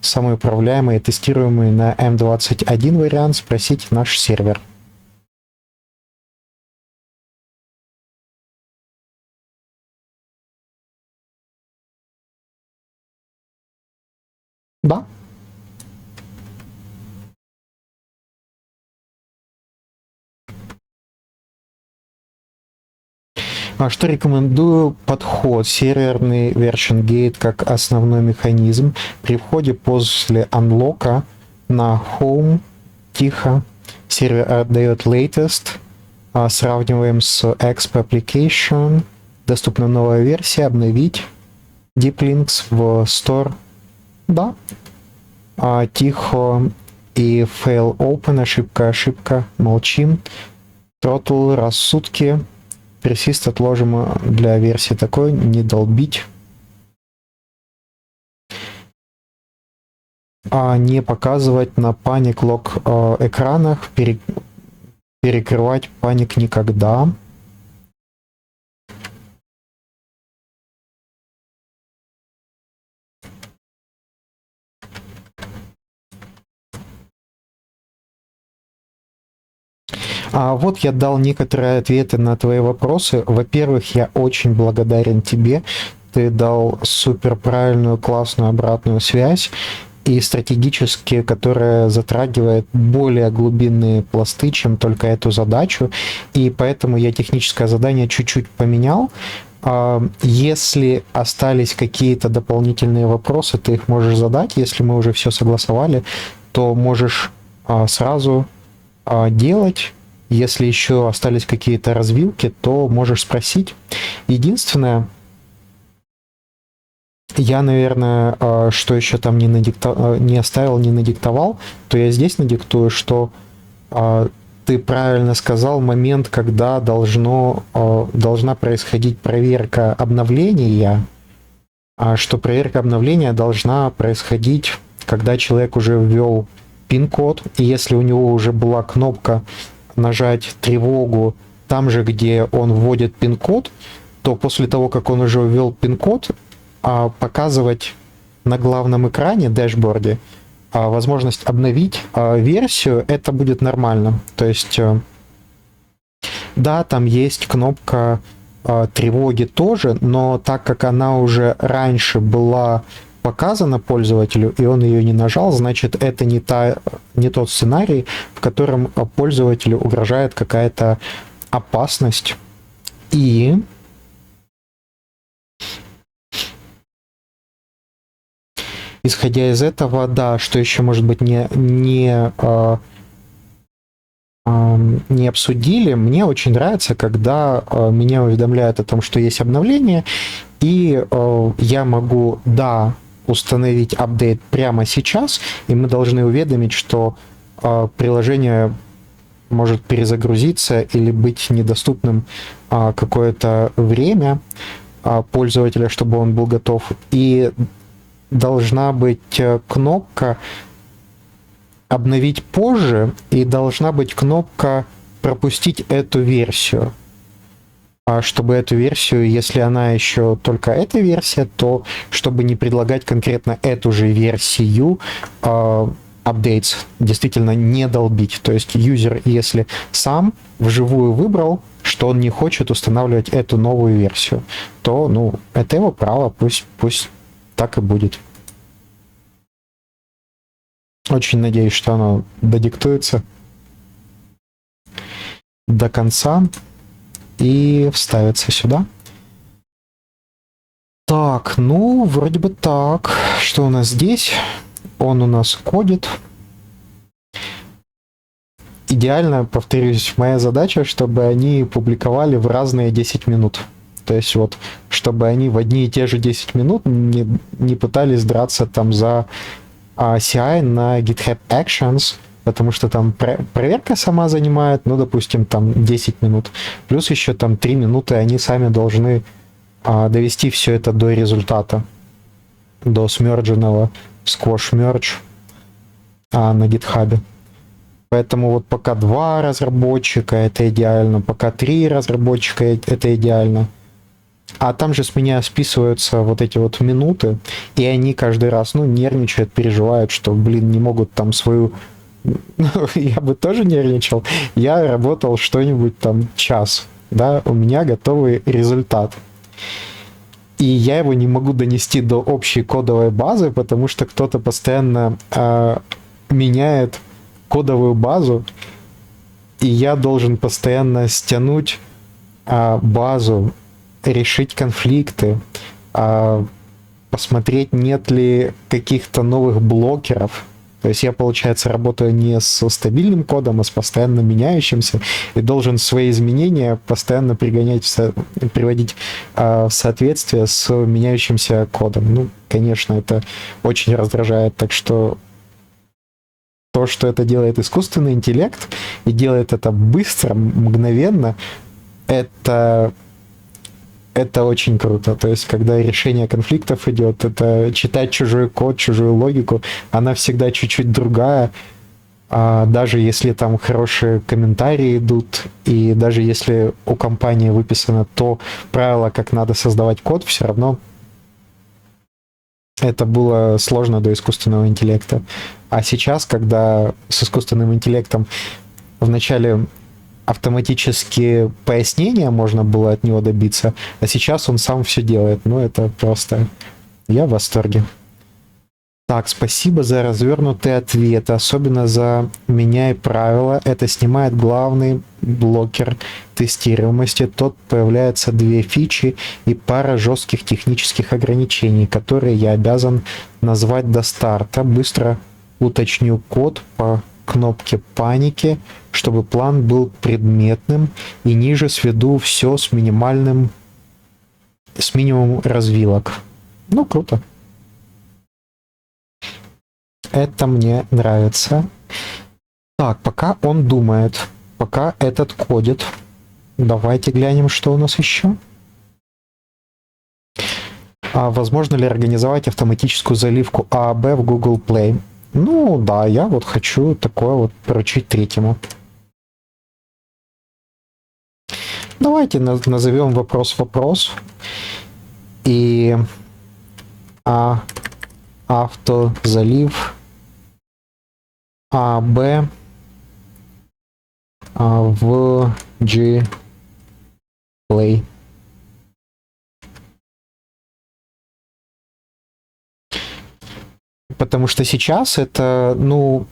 Самоуправляемый и тестируемый на M21 вариант. Спросите наш сервер. Да. Что рекомендую? Подход. Серверный version gate как основной механизм. При входе после анлока на Home тихо. Сервер отдает latest. Сравниваем с Expo Application. Доступна новая версия, обновить. Deep Links в Store. Да. Тихо. И Fail Open, ошибка, молчим. Throttle, рассудки. Persist отложим для версии такой, не долбить. Не показывать на Panic Lock экранах, перекрывать паник никогда. Вот я дал некоторые ответы на твои вопросы. Во-первых, я очень благодарен тебе. Ты дал супер правильную, классную обратную связь. И стратегически, которая затрагивает более глубинные пласты, чем только эту задачу. И поэтому я техническое задание чуть-чуть поменял. Если остались какие-то дополнительные вопросы, ты их можешь задать. Если мы уже все согласовали, то можешь сразу делать. Если еще остались какие-то развилки, то можешь спросить. Единственное, я, наверное, что еще там не оставил, не надиктовал, то я здесь надиктую, что ты правильно сказал момент, когда должна происходить проверка обновления, что проверка обновления должна происходить, когда человек уже ввел пин-код, и если у него уже была кнопка нажать тревогу там же, где он вводит пин-код, то после того, как он уже ввел пин-код, показывать на главном экране, дэшборде, возможность обновить версию, это будет нормально. То есть, да, там есть кнопка тревоги тоже, но так как она уже раньше была показана пользователю, и он ее не нажал, значит, это не тот сценарий, в котором пользователю угрожает какая-то опасность. И исходя из этого, да, что еще, может быть, не обсудили, мне очень нравится, когда меня уведомляют о том, что есть обновление, и я могу, да, установить апдейт прямо сейчас, и мы должны уведомить, что приложение может перезагрузиться или быть недоступным какое-то время пользователя, чтобы он был готов. И должна быть кнопка «Обновить позже», и должна быть кнопка «Пропустить эту версию». Чтобы эту версию, если она еще только эта версия, то чтобы не предлагать конкретно эту же версию updates, действительно не долбить. То есть юзер, если сам вживую выбрал, что он не хочет устанавливать эту новую версию, то, это его право, пусть так и будет. Очень надеюсь, что оно додиктуется до конца и вставится сюда. Так, вроде бы так. Что у нас здесь? Он у нас кодит. Идеально, повторюсь, моя задача, чтобы они публиковали в разные 10 минут. То есть чтобы они в одни и те же 10 минут не пытались драться там за CI на GitHub Actions, потому что там проверка сама занимает, допустим, там 10 минут. Плюс еще там 3 минуты они сами должны довести все это до результата, до смердженного squash merge на GitHub. Поэтому пока 2 разработчика, это идеально, пока 3 разработчика, это идеально. А там же с меня списываются эти минуты, и они каждый раз, нервничают, переживают, что, не могут там свою... Я бы тоже нервничал. Я работал что-нибудь там час, да, у меня готовый результат. И я его не могу донести до общей кодовой базы, потому что кто-то постоянно меняет кодовую базу, и я должен постоянно стянуть базу, решить конфликты, посмотреть, нет ли каких-то новых блокеров, То есть я, получается, работаю не со стабильным кодом, а с постоянно меняющимся, и должен свои изменения постоянно приводить в соответствие с меняющимся кодом. Ну, конечно, это очень раздражает. Так что то, что это делает искусственный интеллект, и делает это быстро, мгновенно, это очень круто. То есть, когда решение конфликтов идет, это читать чужой код, чужую логику, она всегда чуть-чуть другая. Даже если там хорошие комментарии идут, и даже если у компании выписано то правило, как надо создавать код, все равно это было сложно до искусственного интеллекта. А сейчас, когда с искусственным интеллектом вначале автоматически пояснения можно было от него добиться, а сейчас он сам все делает. Ну, это просто... Я в восторге. Так, спасибо за развернутые ответы, особенно за «меняй правила». Это снимает главный блокер тестируемости. Тут появляются 2 фичи и пара жестких технических ограничений, которые я обязан назвать до старта. Быстро уточню код по кнопке паники, чтобы план был предметным, и ниже сведу все с минимумом развилок. Ну, круто. Это мне нравится. Так, пока он думает, пока этот кодит, давайте глянем, что у нас еще. Возможно ли организовать автоматическую заливку ААБ в Google Play? Ну, да, я вот хочу такое вот поручить третьему. Давайте назовем вопрос. И автозалив ААБ в G-Play. Потому что сейчас это, ну,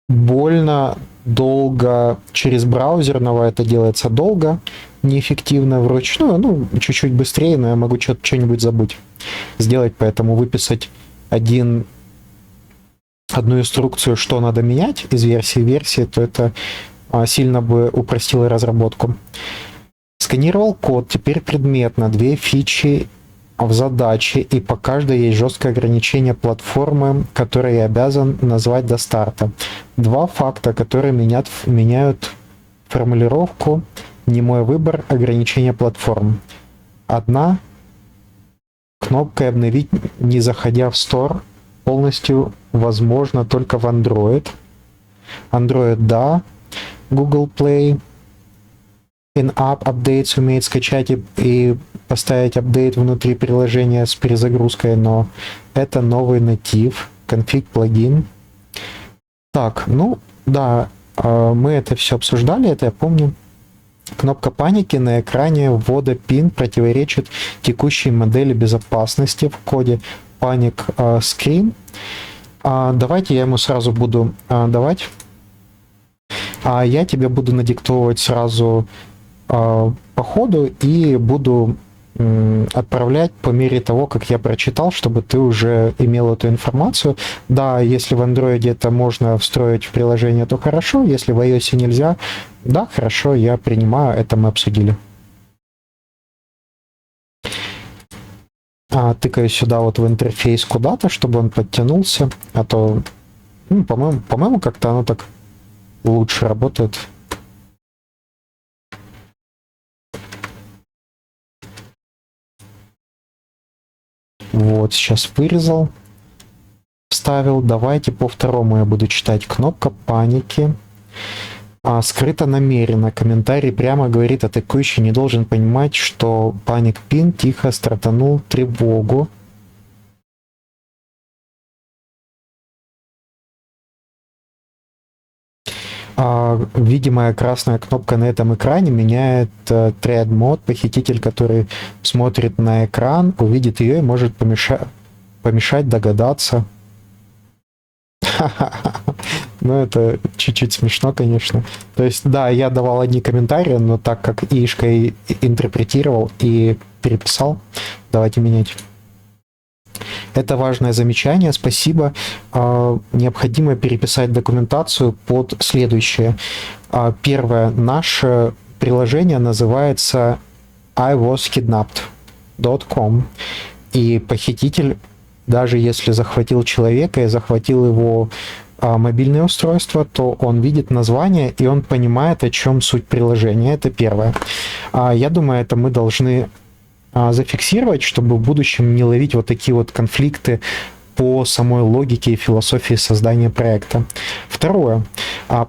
больно долго через браузерного это делается долго, неэффективно вручную, ну, чуть-чуть быстрее, но я могу что-нибудь забыть сделать, поэтому выписать одну инструкцию, что надо менять из версии в версии, то это сильно бы упростило разработку. Сканировал код, теперь предметно, 2 фичи в задаче, и по каждой есть жесткое ограничение платформы, которое я обязан назвать до старта. 2 факта, которые меняют формулировку, не мой выбор, ограничение платформ. 1 кнопкой обновить, не заходя в Store, полностью возможно только в Android. Android, да. Google Play in-app updates умеет скачать и поставить апдейт внутри приложения с перезагрузкой, но это новый натив, конфиг плагин. Так, ну да, мы это все обсуждали, это я помню. Кнопка паники на экране ввода PIN противоречит текущей модели безопасности в коде Panic Screen. Давайте я ему сразу буду давать. Я тебе буду надиктовывать сразу по ходу и буду отправлять по мере того, как я прочитал, чтобы ты уже имел эту информацию. Да, если в Android это можно встроить в приложение, то хорошо. Если в iOS нельзя, да, хорошо, я принимаю, это мы обсудили. Тыкаю сюда вот в интерфейс куда-то, чтобы он подтянулся, а то, по-моему, как-то оно так лучше работает. Вот, сейчас вырезал, вставил. Давайте по второму я буду читать. Кнопка паники. Скрыто намеренно. Комментарий прямо говорит, атакующий не должен понимать, что паник пин тихо стартанул тревогу. Видимая красная кнопка на этом экране меняет Thread Mode. Похититель, который смотрит на экран, увидит ее и может помешать догадаться. Ну, это чуть-чуть смешно, конечно. То есть, да, я давал одни комментарии, но так как ишка интерпретировал и переписал, давайте менять. Это важное замечание, спасибо. Необходимо переписать документацию под следующее. Первое. Наше приложение называется iwaskidnapped.com. И похититель, даже если захватил человека и захватил его мобильное устройство, то он видит название и он понимает, о чем суть приложения. Это первое. Я думаю, это мы должны зафиксировать, чтобы в будущем не ловить вот такие вот конфликты по самой логике и философии создания проекта. Второе.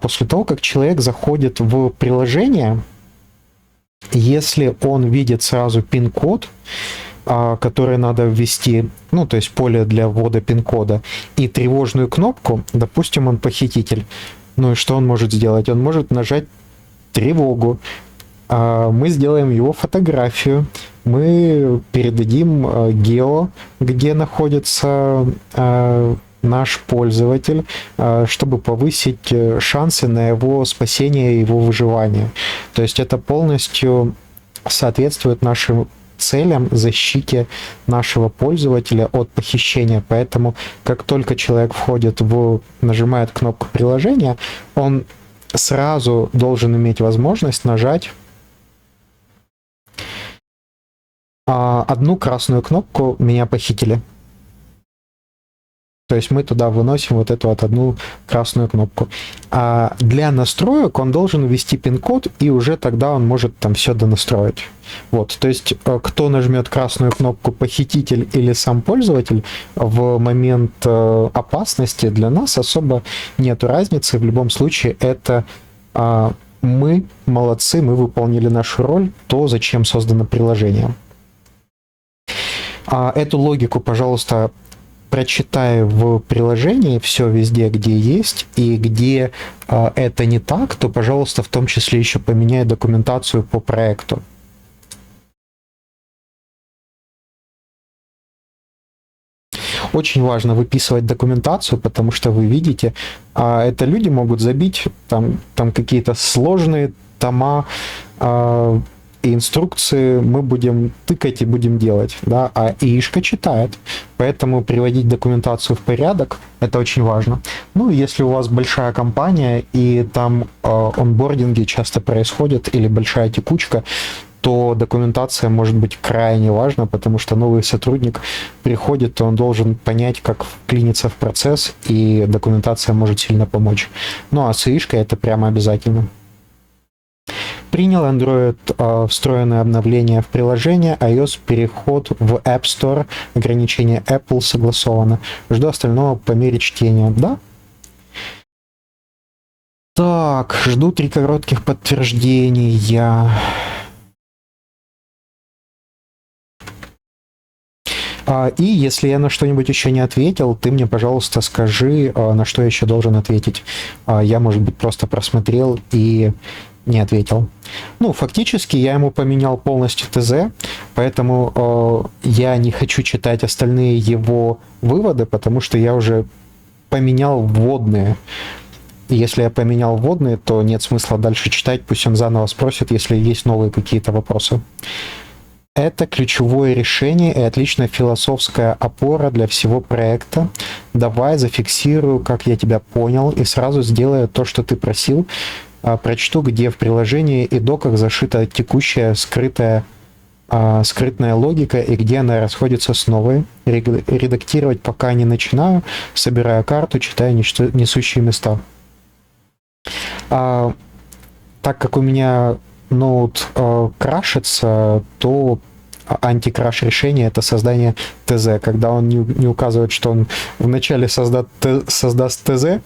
После того, как человек заходит в приложение, если он видит сразу пин-код, который надо ввести, ну, то есть поле для ввода пин-кода, и тревожную кнопку, допустим, он похититель, ну и что он может сделать? Он может нажать тревогу, мы сделаем его фотографию, мы передадим гео, где находится наш пользователь, чтобы повысить шансы на его спасение и его выживание. То есть это полностью соответствует нашим целям защите нашего пользователя от похищения. Поэтому, как только человек нажимает кнопку приложения, он сразу должен иметь возможность нажать одну красную кнопку «Меня похитили». То есть мы туда выносим вот эту вот одну красную кнопку. А для настроек он должен ввести пин-код, и уже тогда он может там все донастроить. Вот, то есть кто нажмет красную кнопку «Похититель» или сам пользователь, в момент опасности для нас особо нету разницы. В любом случае это мы молодцы, мы выполнили нашу роль, то, зачем создано приложение. Эту логику, пожалуйста, прочитай в приложении, все везде, где есть, и где это не так, то, пожалуйста, в том числе еще поменяй документацию по проекту. Очень важно выписывать документацию, потому что вы видите, это люди могут забить там какие-то сложные тома, и инструкции мы будем тыкать и будем делать, да, а ИИшка читает, поэтому приводить документацию в порядок — это очень важно. Ну, если у вас большая компания и там онбординги часто происходят или большая текучка, то документация может быть крайне важна, потому что новый сотрудник приходит, и он должен понять, как вклиниться в процесс, и документация может сильно помочь. Ну, а с ИИшкой это прямо обязательно. Принял Android встроенное обновление в приложение, iOS переход в App Store, ограничение Apple согласовано. Жду остального по мере чтения. Да? Так, жду 3 коротких подтверждения. И если я на что-нибудь еще не ответил, ты мне, пожалуйста, скажи, на что я еще должен ответить. Я, может быть, просто просмотрел и не ответил. Ну, фактически я ему поменял полностью ТЗ, поэтому я не хочу читать остальные его выводы, потому что я уже поменял вводные. И если я поменял вводные, то нет смысла дальше читать, пусть он заново спросит, если есть новые какие-то вопросы. Это ключевое решение и отличная философская опора для всего проекта. Давай зафиксирую, как я тебя понял, и сразу сделаю то, что ты просил. Прочту, где в приложении и доках зашита текущая скрытная логика и где она расходится с новой. Редактировать пока не начинаю, собираю карту, читаю несущие места. Так как у меня ноут крашится, то антикраш решение — это создание ТЗ. Когда он не указывает, что он вначале создаст ТЗ,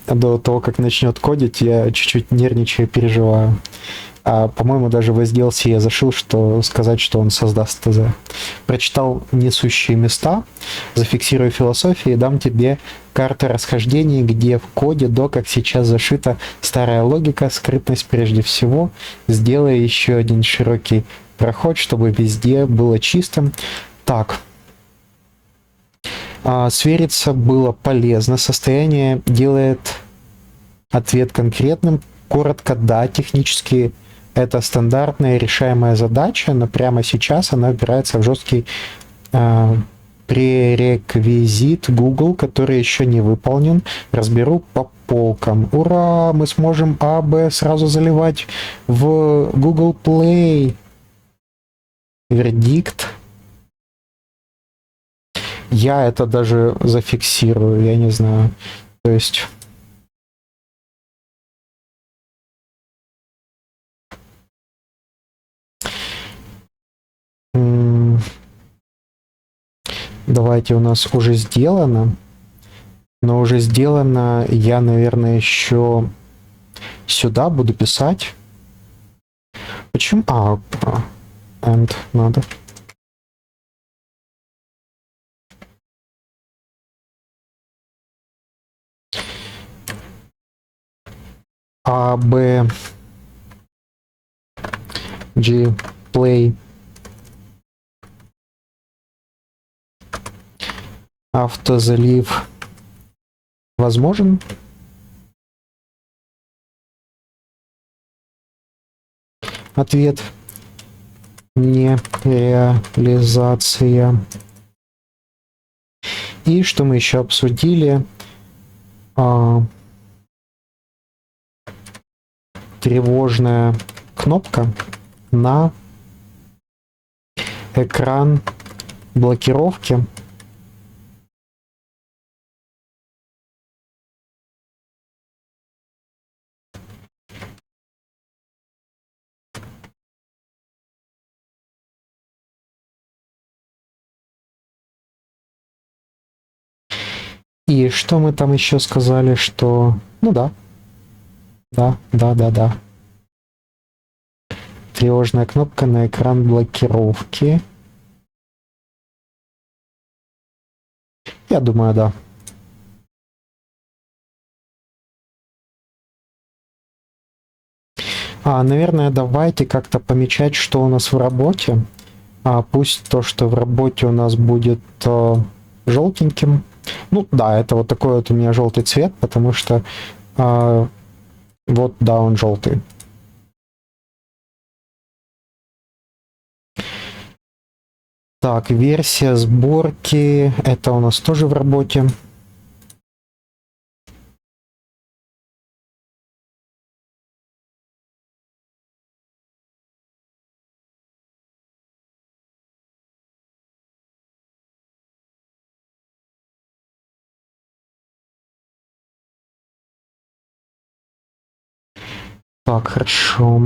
до того, как начнет кодить, я чуть-чуть нервничаю, переживаю. По-моему, даже в SDLC я зашил, что сказать, что он создаст ТЗ. Прочитал несущие места, зафиксирую философию и дам тебе карты расхождений, где в коде как сейчас зашита старая логика, скрытность прежде всего. Сделай еще один широкий проход, чтобы везде было чистым. Так. Свериться было полезно. Состояние делает ответ конкретным. Коротко, да, технически это стандартная решаемая задача, но прямо сейчас она упирается в жесткий пререквизит Google, который еще не выполнен. Разберу по полкам. Ура! Мы сможем АБ сразу заливать в Google Play. Вердикт. Я это даже зафиксирую, я не знаю. То есть... Давайте, у нас уже сделано. Но уже сделано, я, наверное, еще сюда буду писать. Почему? And надо. B G Play автозалив возможен? Ответ: не реализация. И что мы еще обсудили? Тревожная кнопка на экран блокировки. И что мы там еще сказали, что... Ну да. Да. Тревожная кнопка на экран блокировки. Я думаю, да. Наверное, давайте как-то помечать, что у нас в работе. Пусть то, что в работе у нас будет желтеньким. Ну да, это вот такой вот у меня желтый цвет, потому что вот, да, он желтый. Так, версия сборки, это у нас тоже в работе. Так, хорошо.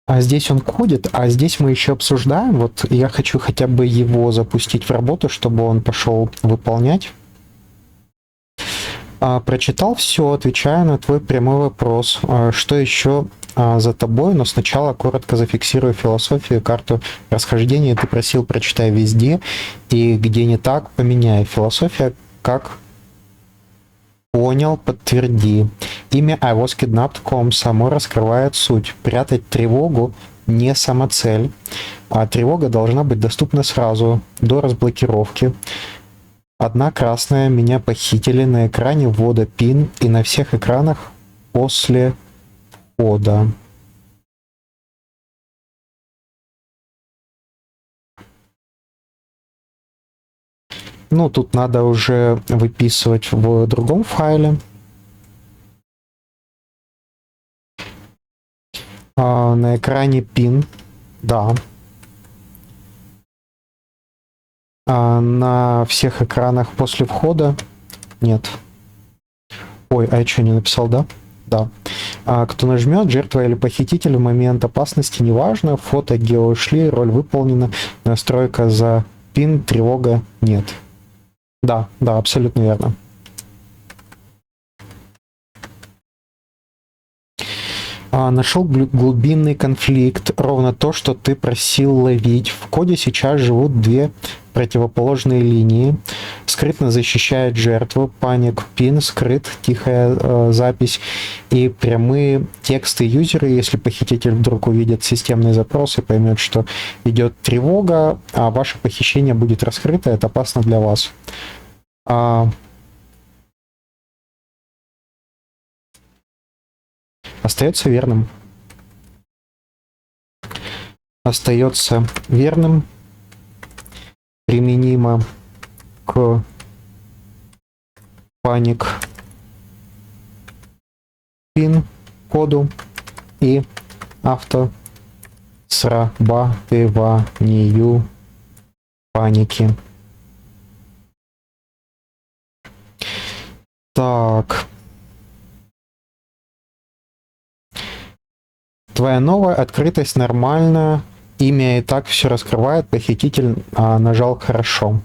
Здесь он кодит, а здесь мы еще обсуждаем. Вот я хочу хотя бы его запустить в работу, чтобы он пошел выполнять. Прочитал все, отвечаю на твой прямой вопрос. Что еще за тобой? Но сначала коротко зафиксирую философию, карту расхождения. Ты просил, прочитай везде, и где не так, поменяй. Философия, как понял, подтверди. Имя I was kidnapped.com само раскрывает суть. Прятать тревогу не самоцель. Тревога должна быть доступна сразу, до разблокировки. Одна красная, меня похитили на экране ввода PIN и на всех экранах после входа. Ну, тут надо уже выписывать в другом файле. На экране PIN, да. На всех экранах после входа нет. Ой, я что, не написал, да? Да. Кто нажмет, жертва или похититель в момент опасности, неважно, фото геошли, роль выполнена, настройка за PIN, тревога нет. Да, абсолютно верно. Нашел глубинный конфликт, ровно то, что ты просил ловить. В коде сейчас живут две противоположные линии. Скрытно защищает жертву, паник, пин, скрыт, тихая запись и прямые тексты юзера. Если похититель вдруг увидит системный запрос и поймет, что идет тревога, а ваше похищение будет раскрыто, это опасно для вас. Остается верным. остается верным, применимо к паник пин коду и автосрабатыванию паники. Так. Твоя новая открытость нормально. Имя и так все раскрывает. Похититель нажал хорошо.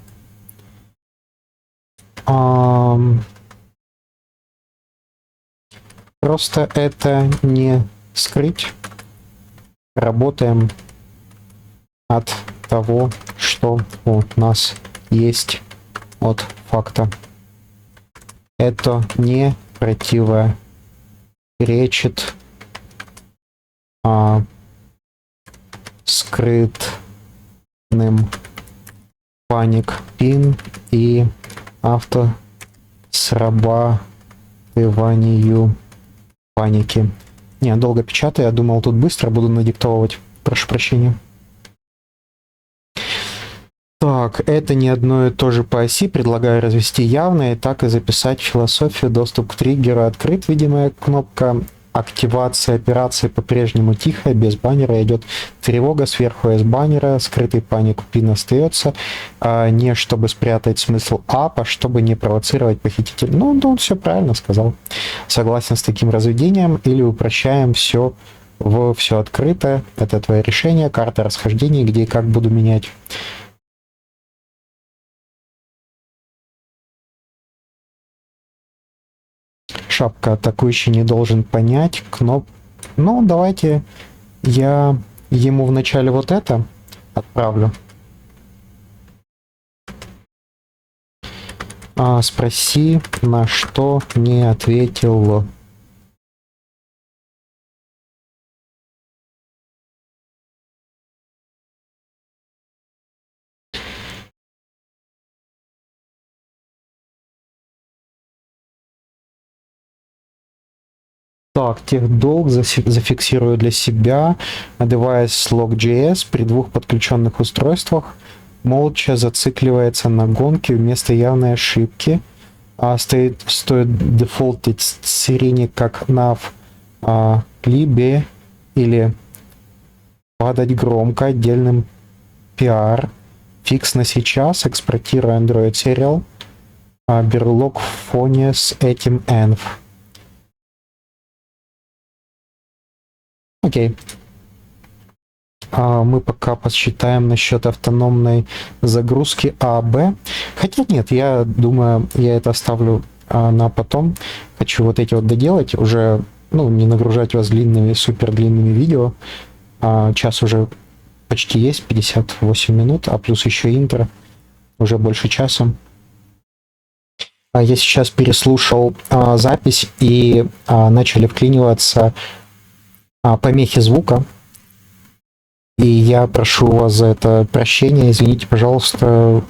Просто это не скрыть. Работаем от того, что у нас есть от факта. Это не противоречит скрытным паник пин и автосрабатыванию паники. Не, долго печатаю, я думал, тут быстро буду надиктовывать. Прошу прощения. Так, это не одно и то же по оси. Предлагаю развести явно и так и записать философию. Доступ к триггеру открыт. Видимая кнопка активации операции по-прежнему тихая, без баннера. Идет тревога сверху из баннера. Скрытый паник пин остается. Не чтобы спрятать смысл ап, а чтобы не провоцировать похитителя. Ну, он все правильно сказал. Согласен с таким разведением или упрощаем все в все открытое. Это твое решение. Карта расхождений, где и как буду менять. Шапка атакующий не должен понять. Ну, давайте я ему вначале вот это отправлю. Спроси, на что не ответил. Так, техдолг зафиксирую для себя. Device log.js при двух подключенных устройствах молча зацикливается на гонке вместо явной ошибки. Стоит дефолтить сирене как nav либо или падать громко отдельным PR. Фикс на сейчас. Экспортирую Android Serial. Берлог в фоне с этим env. Окей. Мы пока посчитаем насчет автономной загрузки АБ. Хотя нет, я думаю, я это оставлю на потом. Хочу вот эти вот доделать. Уже, не нагружать вас длинными, супер длинными видео. Час уже почти есть, 58 минут, а плюс еще интро. Уже больше часа. Я сейчас переслушал запись и начали вклиниваться помехи звука. И я прошу вас за это прощения. Извините, пожалуйста.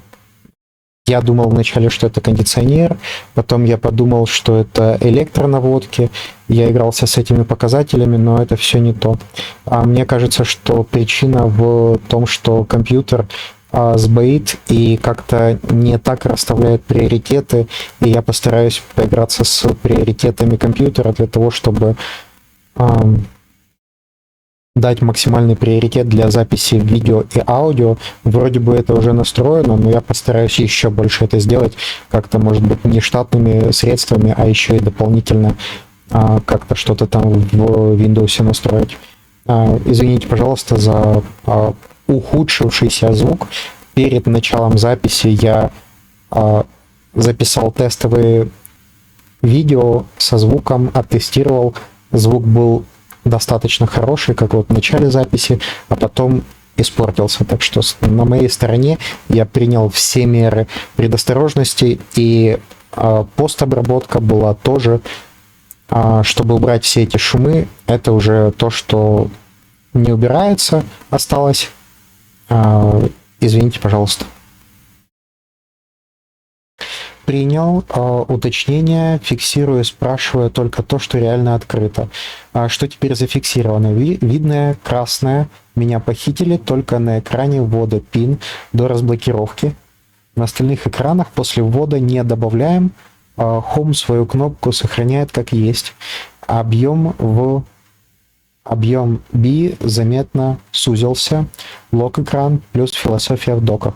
Я думал вначале, что это кондиционер. Потом я подумал, что это электронаводки. Я игрался с этими показателями, но это все не то. Мне кажется, что причина в том, что компьютер сбоит и как-то не так расставляет приоритеты. И я постараюсь поиграться с приоритетами компьютера для того, чтобы дать максимальный приоритет для записи видео и аудио. Вроде бы это уже настроено, но я постараюсь еще больше это сделать. Как-то, может быть, не штатными средствами, а еще и дополнительно как-то что-то там в Windows настроить. Извините, пожалуйста, за ухудшившийся звук. Перед началом записи я записал тестовые видео со звуком, оттестировал. Звук был достаточно хороший, как вот в начале записи, а потом испортился. Так что на моей стороне я принял все меры предосторожности, и постобработка была тоже, чтобы убрать все эти шумы. Это уже то, что не убирается, осталось. Извините, пожалуйста. принял уточнение, фиксирую, спрашиваю только то, что реально открыто. Что теперь зафиксировано? Видное красное. Меня похитили только на экране ввода PIN до разблокировки. На остальных экранах после ввода не добавляем. Home свою кнопку сохраняет как есть. Объем B заметно сузился. Лок-экран плюс философия в доках.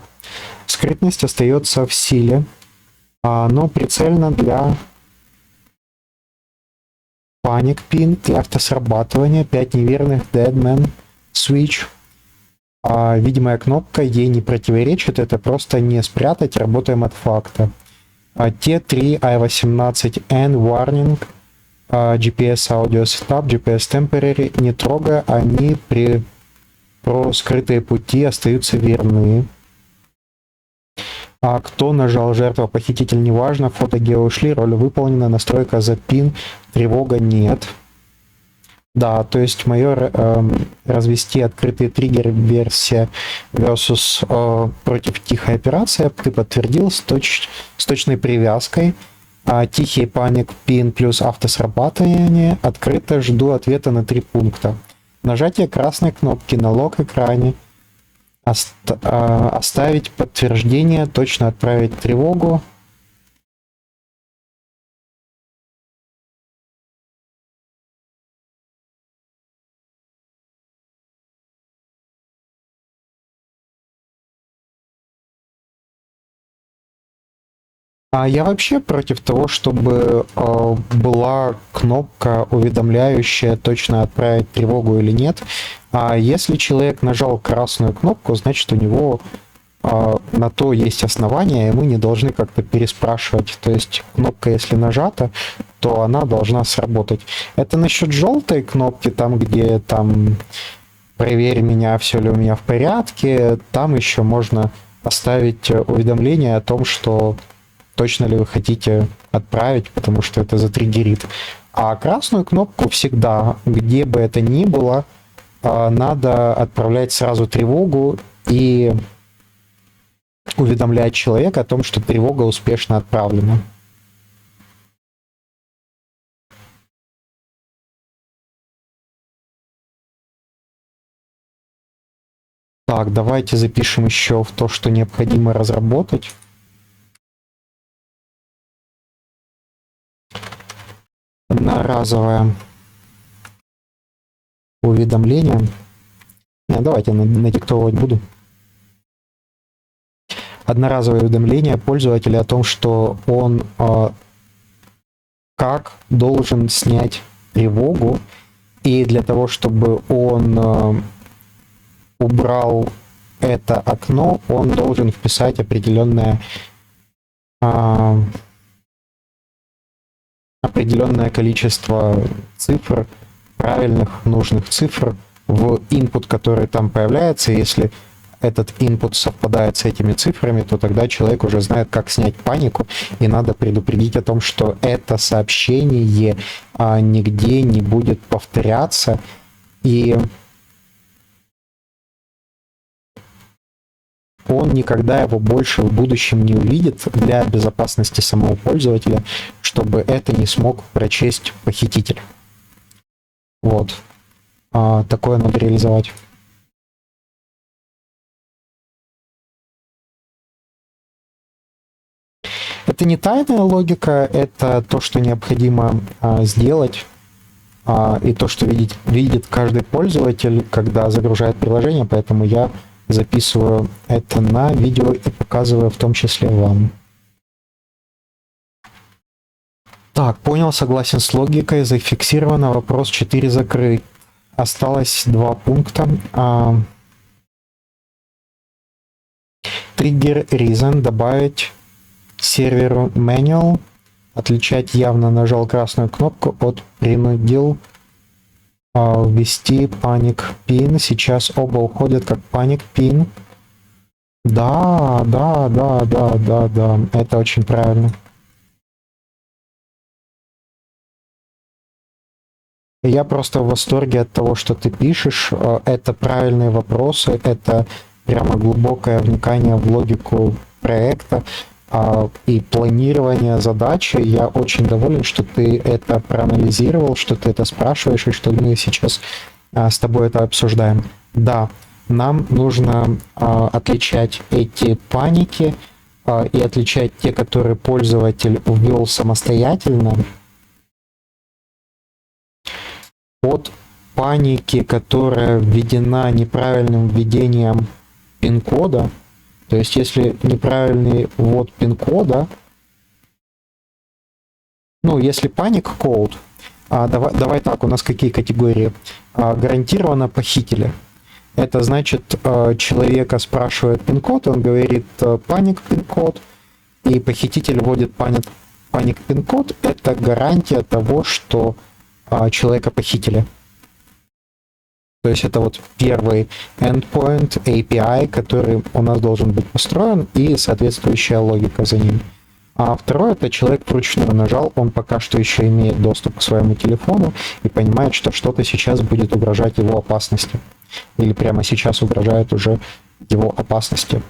Скрытность остается в силе, но прицельно для Panic Pin и автосрабатывания 5 неверных Deadman Switch. Видимая кнопка ей не противоречит, это просто не спрятать, работаем от факта. T3 i18N Warning, GPS Audio Setup, GPS Temporary не трогая, они про скрытые пути остаются верны. Кто нажал, жертва, похититель, неважно, фото гео ушли, роль выполнена, настройка за пин, тревога нет. Да, то есть мое развести открытый триггер версия versus против тихой операции ты подтвердил с точной привязкой. Тихий паник пин плюс автосрабатывание открыто, жду ответа на 3 пункта. Нажатие красной кнопки на лог-экране. Оставить подтверждение, точно отправить тревогу. Я вообще против того, чтобы была кнопка, уведомляющая точно отправить тревогу или нет. Если человек нажал красную кнопку, значит у него на то есть основания, и мы не должны как-то переспрашивать. То есть кнопка, если нажата, то она должна сработать. Это насчет желтой кнопки, там где там проверь меня, все ли у меня в порядке, там еще можно оставить уведомление о том, что точно ли вы хотите отправить, потому что это затриггерит. А красную кнопку всегда, где бы это ни было, надо отправлять сразу тревогу и уведомлять человека о том, что тревога успешно отправлена. Так, давайте запишем еще в то, что необходимо разработать. Одноразовое уведомление. Давайте надиктовывать буду. Одноразовое уведомление пользователя о том, что он как должен снять тревогу, и для того, чтобы он убрал это окно, он должен вписать определенное количество цифр, правильных, нужных цифр в input, который там появляется. Если этот input совпадает с этими цифрами, то тогда человек уже знает, как снять панику, и надо предупредить о том, что это сообщение нигде не будет повторяться, и он никогда его больше в будущем не увидит для безопасности самого пользователя, чтобы это не смог прочесть похититель. Вот. Такое надо реализовать. Это не тайная логика, это то, что необходимо сделать, и то, что видит каждый пользователь, когда загружает приложение, поэтому я записываю это на видео и показываю в том числе вам. Так, понял, согласен с логикой, зафиксировано, вопрос 4 закрыт. Осталось 2 пункта. Trigger reason добавить серверу manual, отличать явно нажал красную кнопку от принудил ввести panic pin. Сейчас оба уходят как panic pin. Да, это очень правильно. Я просто в восторге от того, что ты пишешь. Это правильные вопросы, это прямо глубокое вникание в логику проекта. и планирования задачи. Я очень доволен, что ты это проанализировал, что ты это спрашиваешь, и что мы сейчас с тобой это обсуждаем. Да, нам нужно отличать эти паники и отличать те, которые пользователь ввел самостоятельно, от паники, которая введена неправильным введением пин-кода. То есть, если неправильный ввод пин-кода, ну, если паник-код, давай так, у нас какие категории? Гарантированно похитили. Это значит, человека спрашивает пин-код, он говорит паник пин-код, и похититель вводит паник пин-код. Это гарантия того, что человека похитили. То есть это вот первый endpoint API, который у нас должен быть построен, и соответствующая логика за ним. А второй — это человек вручную нажал, он пока что еще имеет доступ к своему телефону и понимает, что что-то сейчас будет угрожать его опасности. Или прямо сейчас угрожает уже его опасности.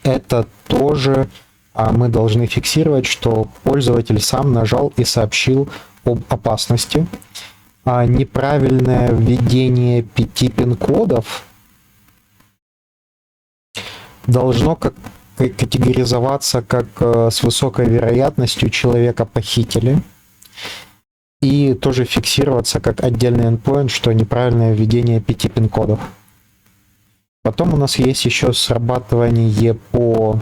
Это тоже мы должны фиксировать, что пользователь сам нажал и сообщил об опасности. Неправильное введение 5 пин-кодов должно категоризоваться как с высокой вероятностью человека похитили. И тоже фиксироваться как отдельный endpoint, что неправильное введение 5 пин-кодов. Потом у нас есть еще срабатывание по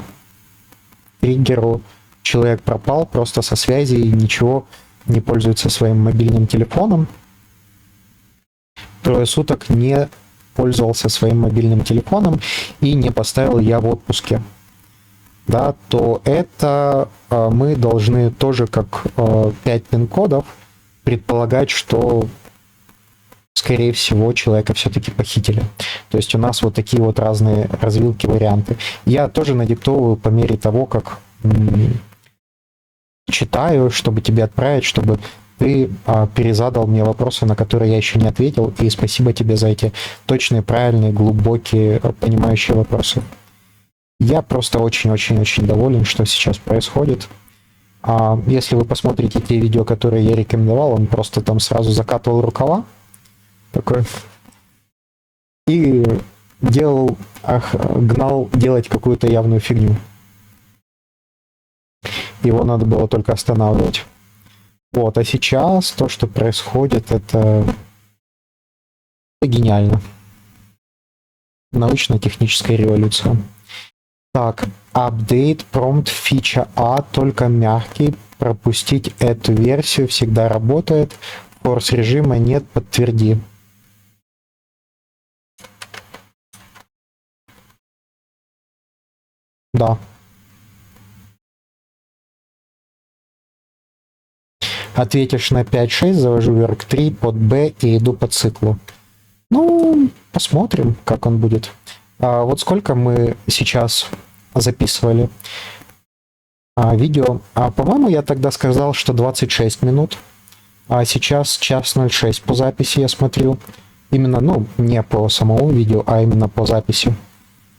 триггеру. Человек пропал просто со связи и ничего не пользуется своим мобильным телефоном. Трое суток не пользовался своим мобильным телефоном и не поставил «я в отпуске». Да, то это мы должны тоже как 5 пин-кодов предполагать, что, скорее всего, человека все-таки похитили. То есть у нас вот такие вот разные развилки, варианты. Я тоже надиктовываю по мере того, как читаю, чтобы тебе отправить, чтобы ты перезадал мне вопросы, на которые я еще не ответил. И спасибо тебе за эти точные, правильные, глубокие, понимающие вопросы. Я просто очень-очень-очень доволен, что сейчас происходит. Если вы посмотрите те видео, которые я рекомендовал, он просто там сразу закатывал рукава такой и гнал делать какую-то явную фигню. Его надо было только останавливать. Вот, а сейчас то, что происходит, это гениально. Научно-техническая революция. Так, update prompt feature A, только мягкий. Пропустить эту версию всегда работает. Форс режима нет, подтверди. Да. Ответишь на 5-6, завожу work 3 под B и иду по циклу. Ну, посмотрим, как он будет. Вот сколько мы сейчас записывали видео. По-моему, я тогда сказал, что 26 минут. А сейчас 1:06 по записи я смотрю. Именно, ну, не по самому видео, а именно по записи.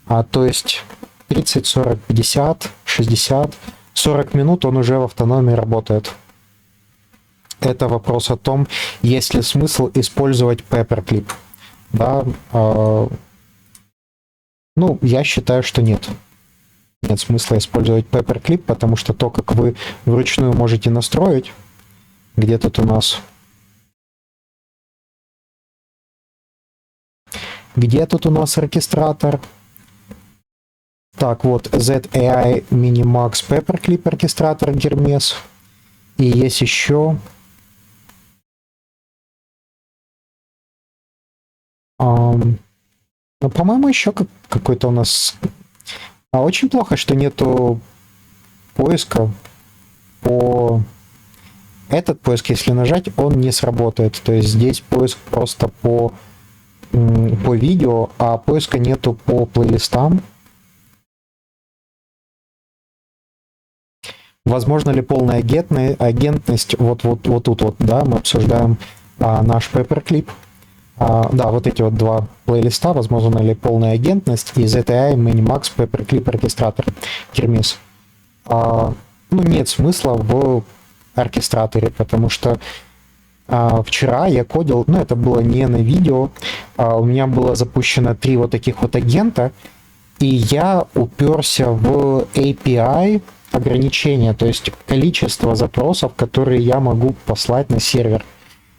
То есть 30, 40, 50, 60, 40 минут он уже в автономии работает. Это вопрос о том, есть ли смысл использовать Paperclip. Да, ну, я считаю, что нет. Нет смысла использовать Paperclip, потому что то, как вы вручную можете настроить, где тут у нас... Где тут у нас оркестратор? Так, вот, ZAI Minimax Paperclip оркестратор Hermes. И есть еще... Ну, по-моему, еще какой-то у нас... очень плохо, что нету поиска по... Этот поиск, если нажать, он не сработает. То есть здесь поиск просто по видео, а поиска нету по плейлистам. Возможно ли полная агентность? Вот тут вот, да, мы обсуждаем наш Paperclip. Да, вот эти вот два плейлиста, возможно, или полная агентность, и ZTI, Minimax, Paperclip, оркестратор, Kermes. Ну, нет смысла в оркестраторе, потому что вчера я кодил, ну, это было не на видео, у меня было запущено 3 вот таких вот агента, и я уперся в API ограничения, то есть количество запросов, которые я могу послать на сервер.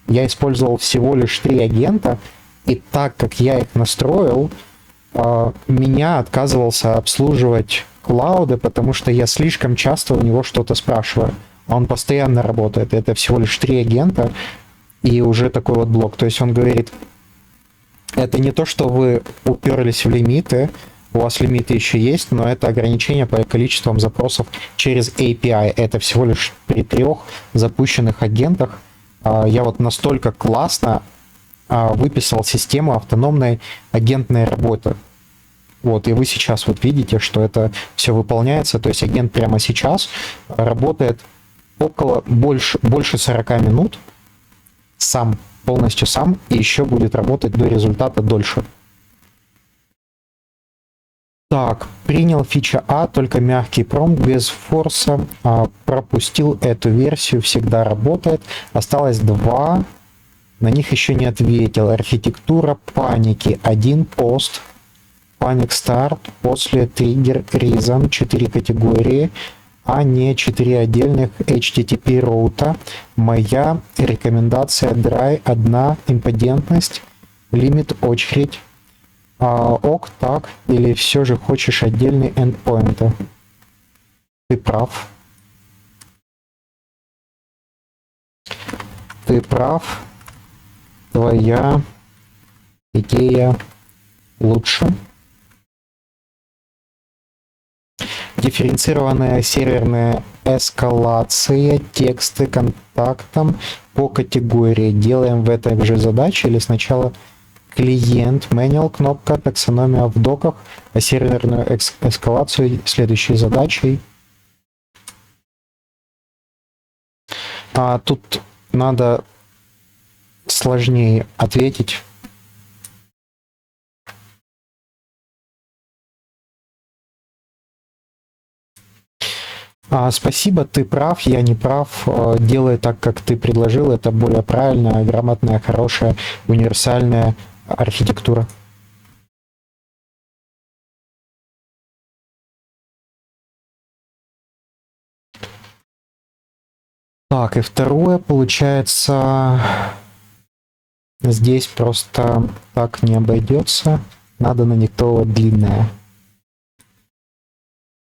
Я использовал всего лишь 3 агента, и так как я их настроил, меня отказывался обслуживать клауды, потому что я слишком часто у него что-то спрашиваю. Он постоянно работает. Это всего лишь 3 агента, и уже такой вот блок. То есть он говорит, это не то, что вы уперлись в лимиты, у вас лимиты еще есть, но это ограничение по количеству запросов через API. Это всего лишь при 3 запущенных агентах. Я вот настолько классно выписал систему автономной агентной работы. Вот, и вы сейчас вот видите, что это все выполняется. То есть агент прямо сейчас работает больше 40 минут полностью сам, и еще будет работать до результата дольше. Так, принял фича только мягкий промпт без форса, пропустил эту версию, всегда работает. Осталось 2, на них еще не ответил. Архитектура паники, 1 пост, паник старт, после триггер reason, 4 категории, а не 4 отдельных HTTP роута. Моя рекомендация dry, 1 импотентность, лимит очередь. Ок, так, или все же хочешь отдельный эндпоинты? Ты прав. Ты прав. Твоя идея лучше. Дифференцированная серверная эскалация, тексты контактам по категории. Делаем в этой же задаче или сначала клиент, manual, кнопка, таксономия в доках, а серверную эскалацию следующей задачей. Тут надо сложнее ответить. Спасибо, ты прав, я не прав. Делай так, как ты предложил. Это более правильная, грамотная, хорошая, универсальная архитектура. Так, и второе, получается, здесь просто так не обойдется. Надо надиктовать длинное.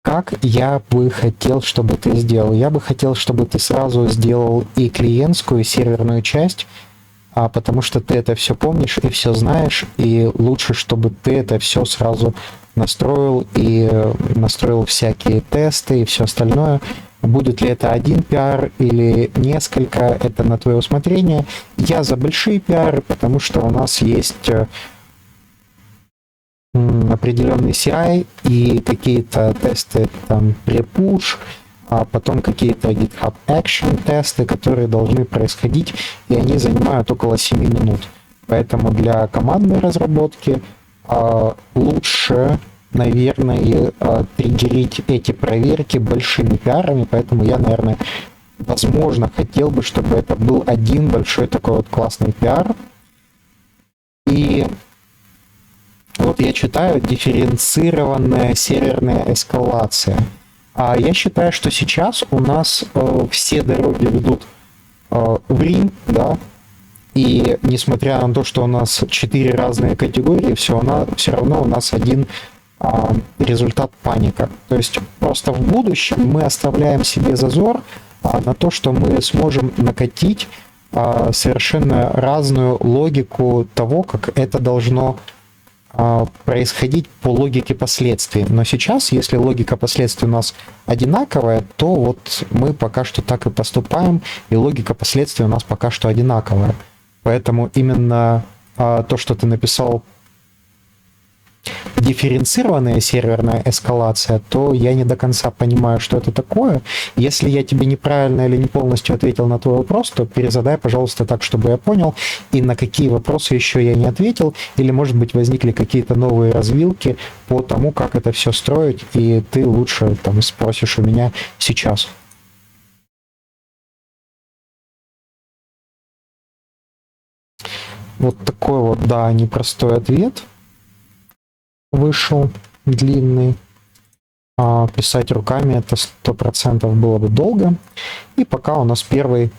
Как я бы хотел, чтобы ты сделал? Я бы хотел, чтобы ты сразу сделал и клиентскую, и серверную часть, потому что ты это все помнишь и все знаешь, и лучше, чтобы ты это все сразу настроил и настроил всякие тесты и все остальное. Будет ли это один пиар или несколько, это на твое усмотрение. Я за большие пиары, потому что у нас есть определенный CI и какие-то тесты там pre-push, а потом какие-то GitHub Action тесты, которые должны происходить, и они занимают около 7 минут. Поэтому для командной разработки лучше, наверное, триггерить эти проверки большими пиарами, поэтому я, наверное, возможно, хотел бы, чтобы это был один большой такой вот классный пиар. И вот я читаю дифференцированная серверная эскалация. Я считаю, что сейчас у нас все дороги ведут в Рим, да, и несмотря на то, что у нас 4 разные категории, все равно у нас один результат паника. То есть просто в будущем мы оставляем себе зазор на то, что мы сможем накатить совершенно разную логику того, как это должно происходить по логике последствий. Но сейчас, если логика последствий у нас одинаковая, то вот мы пока что так и поступаем, и логика последствий у нас пока что одинаковая. Поэтому именно то, что ты написал дифференцированная серверная эскалация, то я не до конца понимаю, что это такое. Если я тебе неправильно или не полностью ответил на твой вопрос, то перезадай, пожалуйста, так, чтобы я понял, и на какие вопросы еще я не ответил, или, может быть, возникли какие-то новые развилки по тому, как это все строить, и ты лучше там спросишь у меня сейчас. Вот такой вот, да, непростой ответ вышел, длинный. Писать руками это 100% было бы долго. И пока у нас первый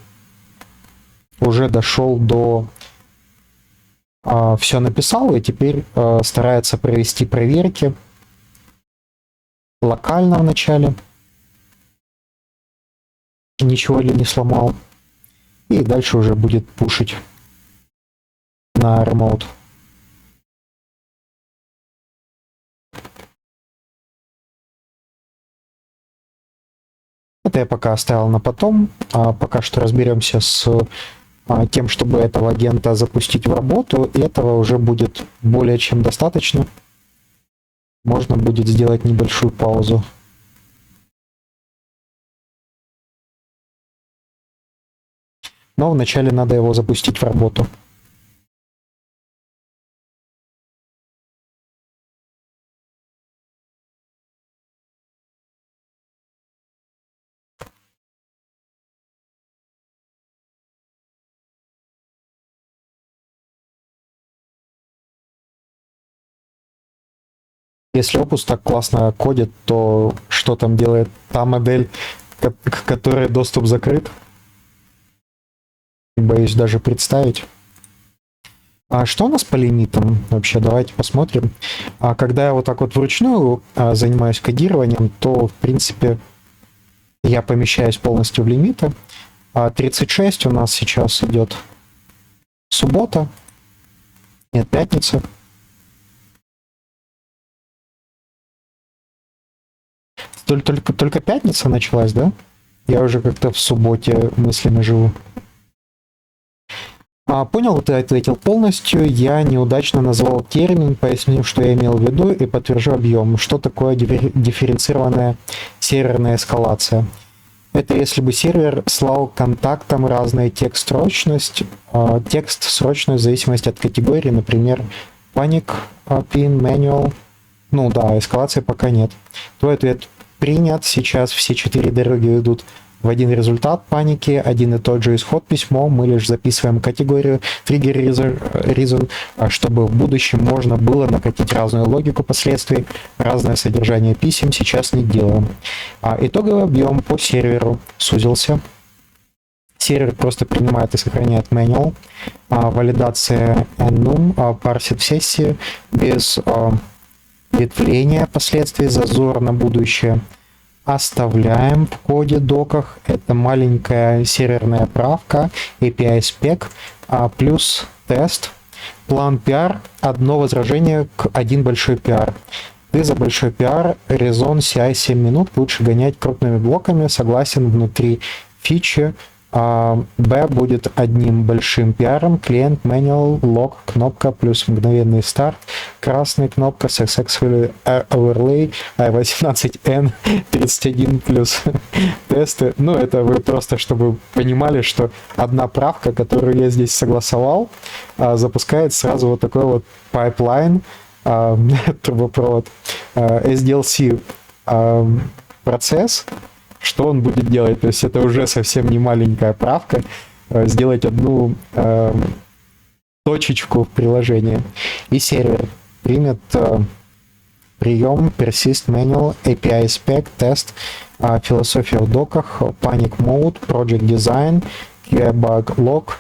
уже дошел до... все написал, и теперь старается провести проверки локально в начале. Ничего ли не сломал. И дальше уже будет пушить на ремоут. Это я пока оставил на потом. Пока что разберемся с тем, чтобы этого агента запустить в работу. И этого уже будет более чем достаточно. Можно будет сделать небольшую паузу. Но вначале надо его запустить в работу. Если Opus так классно кодит, то что там делает та модель, к которой доступ закрыт? Боюсь даже представить. А что у нас по лимитам вообще? Давайте посмотрим. Когда я вот так вот вручную занимаюсь кодированием, то, в принципе, я помещаюсь полностью в лимиты. 36 у нас сейчас идет суббота. Нет, пятница. Только пятница началась, да? Я уже как-то в субботе мыслями живу. Понял, ты ответил полностью. Я неудачно назвал термин, пояснил, что я имел в виду, и подтвержу объем. Что такое дифференцированная серверная эскалация? Это если бы сервер слал контактам разные текст-срочность, текст-срочность в зависимости от категории, например, panic, pin, manual. Ну да, эскалации пока нет. Твой ответ принят. Сейчас все 4 дороги ведут в один результат паники, один и тот же исход письмо. Мы лишь записываем категорию trigger reason, чтобы в будущем можно было накатить разную логику последствий, разное содержание писем. Сейчас не делаем. Итоговый объем по серверу сузился. Сервер просто принимает и сохраняет manual. Валидация enum парсит в сессии без ветвления последствий, зазор на будущее. Оставляем в коде доках. Это маленькая серверная правка, API spec, плюс тест. План PR, одно возражение к один большой PR. Ты за большой PR, резон CI 7 минут, лучше гонять крупными блоками, согласен внутри фичи. B будет одним большим PR, клиент, manual, log, кнопка плюс мгновенный старт, красная кнопка, successfully overlay, i18n 31 плюс тесты. Ну, это вы просто, чтобы понимали, что одна правка, которую я здесь согласовал, запускает сразу вот такой вот пайплайн, трубопровод, SDLC процесс. Что он будет делать? То есть это уже совсем не маленькая правка. Сделать одну точечку в приложении. И сервер примет прием persist manual, API spec, тест, философия в доках, panic mode, project design, QA bug log,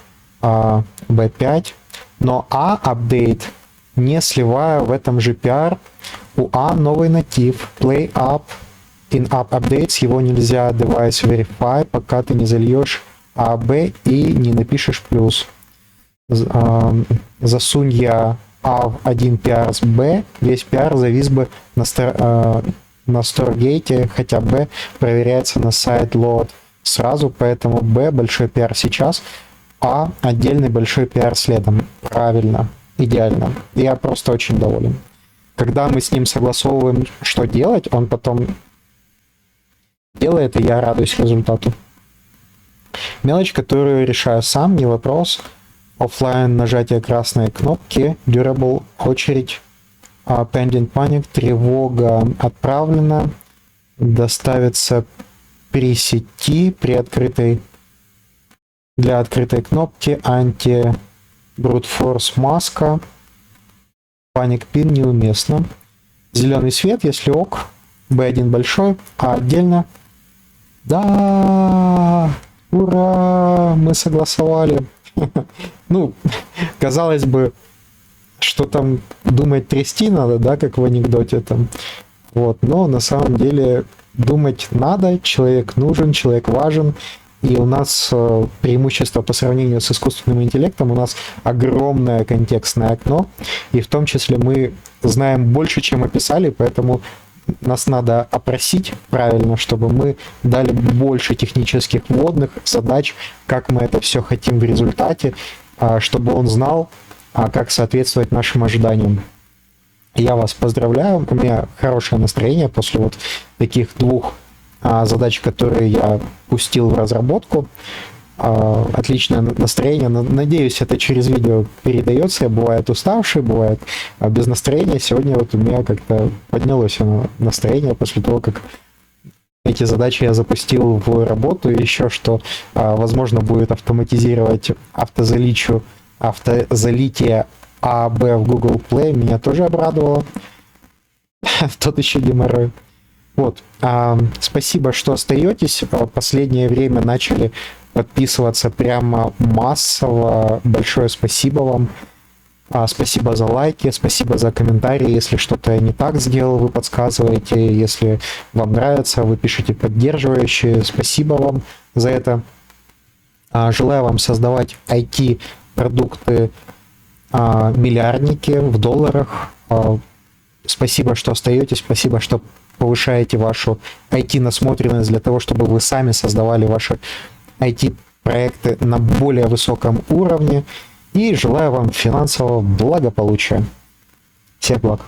B5. Но update не сливая в этом же PR. У новый натив, play up, in-app updates, его нельзя device verify, пока ты не зальешь B и не напишешь плюс. Засунь я A в один PR с B, весь PR завис бы на Stargate, хотя B проверяется на сайт load сразу, поэтому B большой PR сейчас, А отдельный большой PR следом. Правильно, идеально. Я просто очень доволен. когда мы с ним согласовываем, что делать, он потом делает, и я радуюсь результату. Мелочь, которую решаю сам, не вопрос. Оффлайн нажатие красной кнопки, durable, очередь, pending panic, тревога отправлена, доставится при сети, при открытой, для открытой кнопки, анти brute force маска, паник пин неуместно. Зеленый свет, если ок, B1 большой, а отдельно. Да, ура, мы согласовали. Ну, казалось бы, что там думать трясти надо, да, как в анекдоте там. Вот, но на самом деле думать надо, человек нужен, человек важен. И у нас преимущество по сравнению с искусственным интеллектом, у нас огромное контекстное окно, и в том числе мы знаем больше, чем описали, поэтому нас надо опросить правильно, чтобы мы дали больше технических вводных задач, как мы это все хотим в результате, чтобы он знал, как соответствовать нашим ожиданиям. Я вас поздравляю, у меня хорошее настроение после вот таких двух задач, которые я пустил в разработку. Отличное настроение. Надеюсь, это через видео передается. Бывает уставший, бывает без настроения. Сегодня вот у меня как-то поднялось настроение после того, как эти задачи я запустил в работу. Еще что, возможно, будет автоматизировать автозалитие АБ в Google Play. Меня тоже обрадовало. Тот еще геморрой. Вот. Спасибо, что остаетесь. В последнее время начали подписываться прямо массово. Большое спасибо вам. Спасибо за лайки, спасибо за комментарии. Если что-то я не так сделал, вы подсказываете. Если вам нравится, вы пишите поддерживающие. Спасибо вам за это. Желаю вам создавать IT-продукты миллиардники в долларах. Спасибо, что остаетесь. Спасибо, что повышаете вашу IT-насмотренность для того, чтобы вы сами создавали ваши IT-проекты на более высоком уровне. И желаю вам финансового благополучия. Всех благ.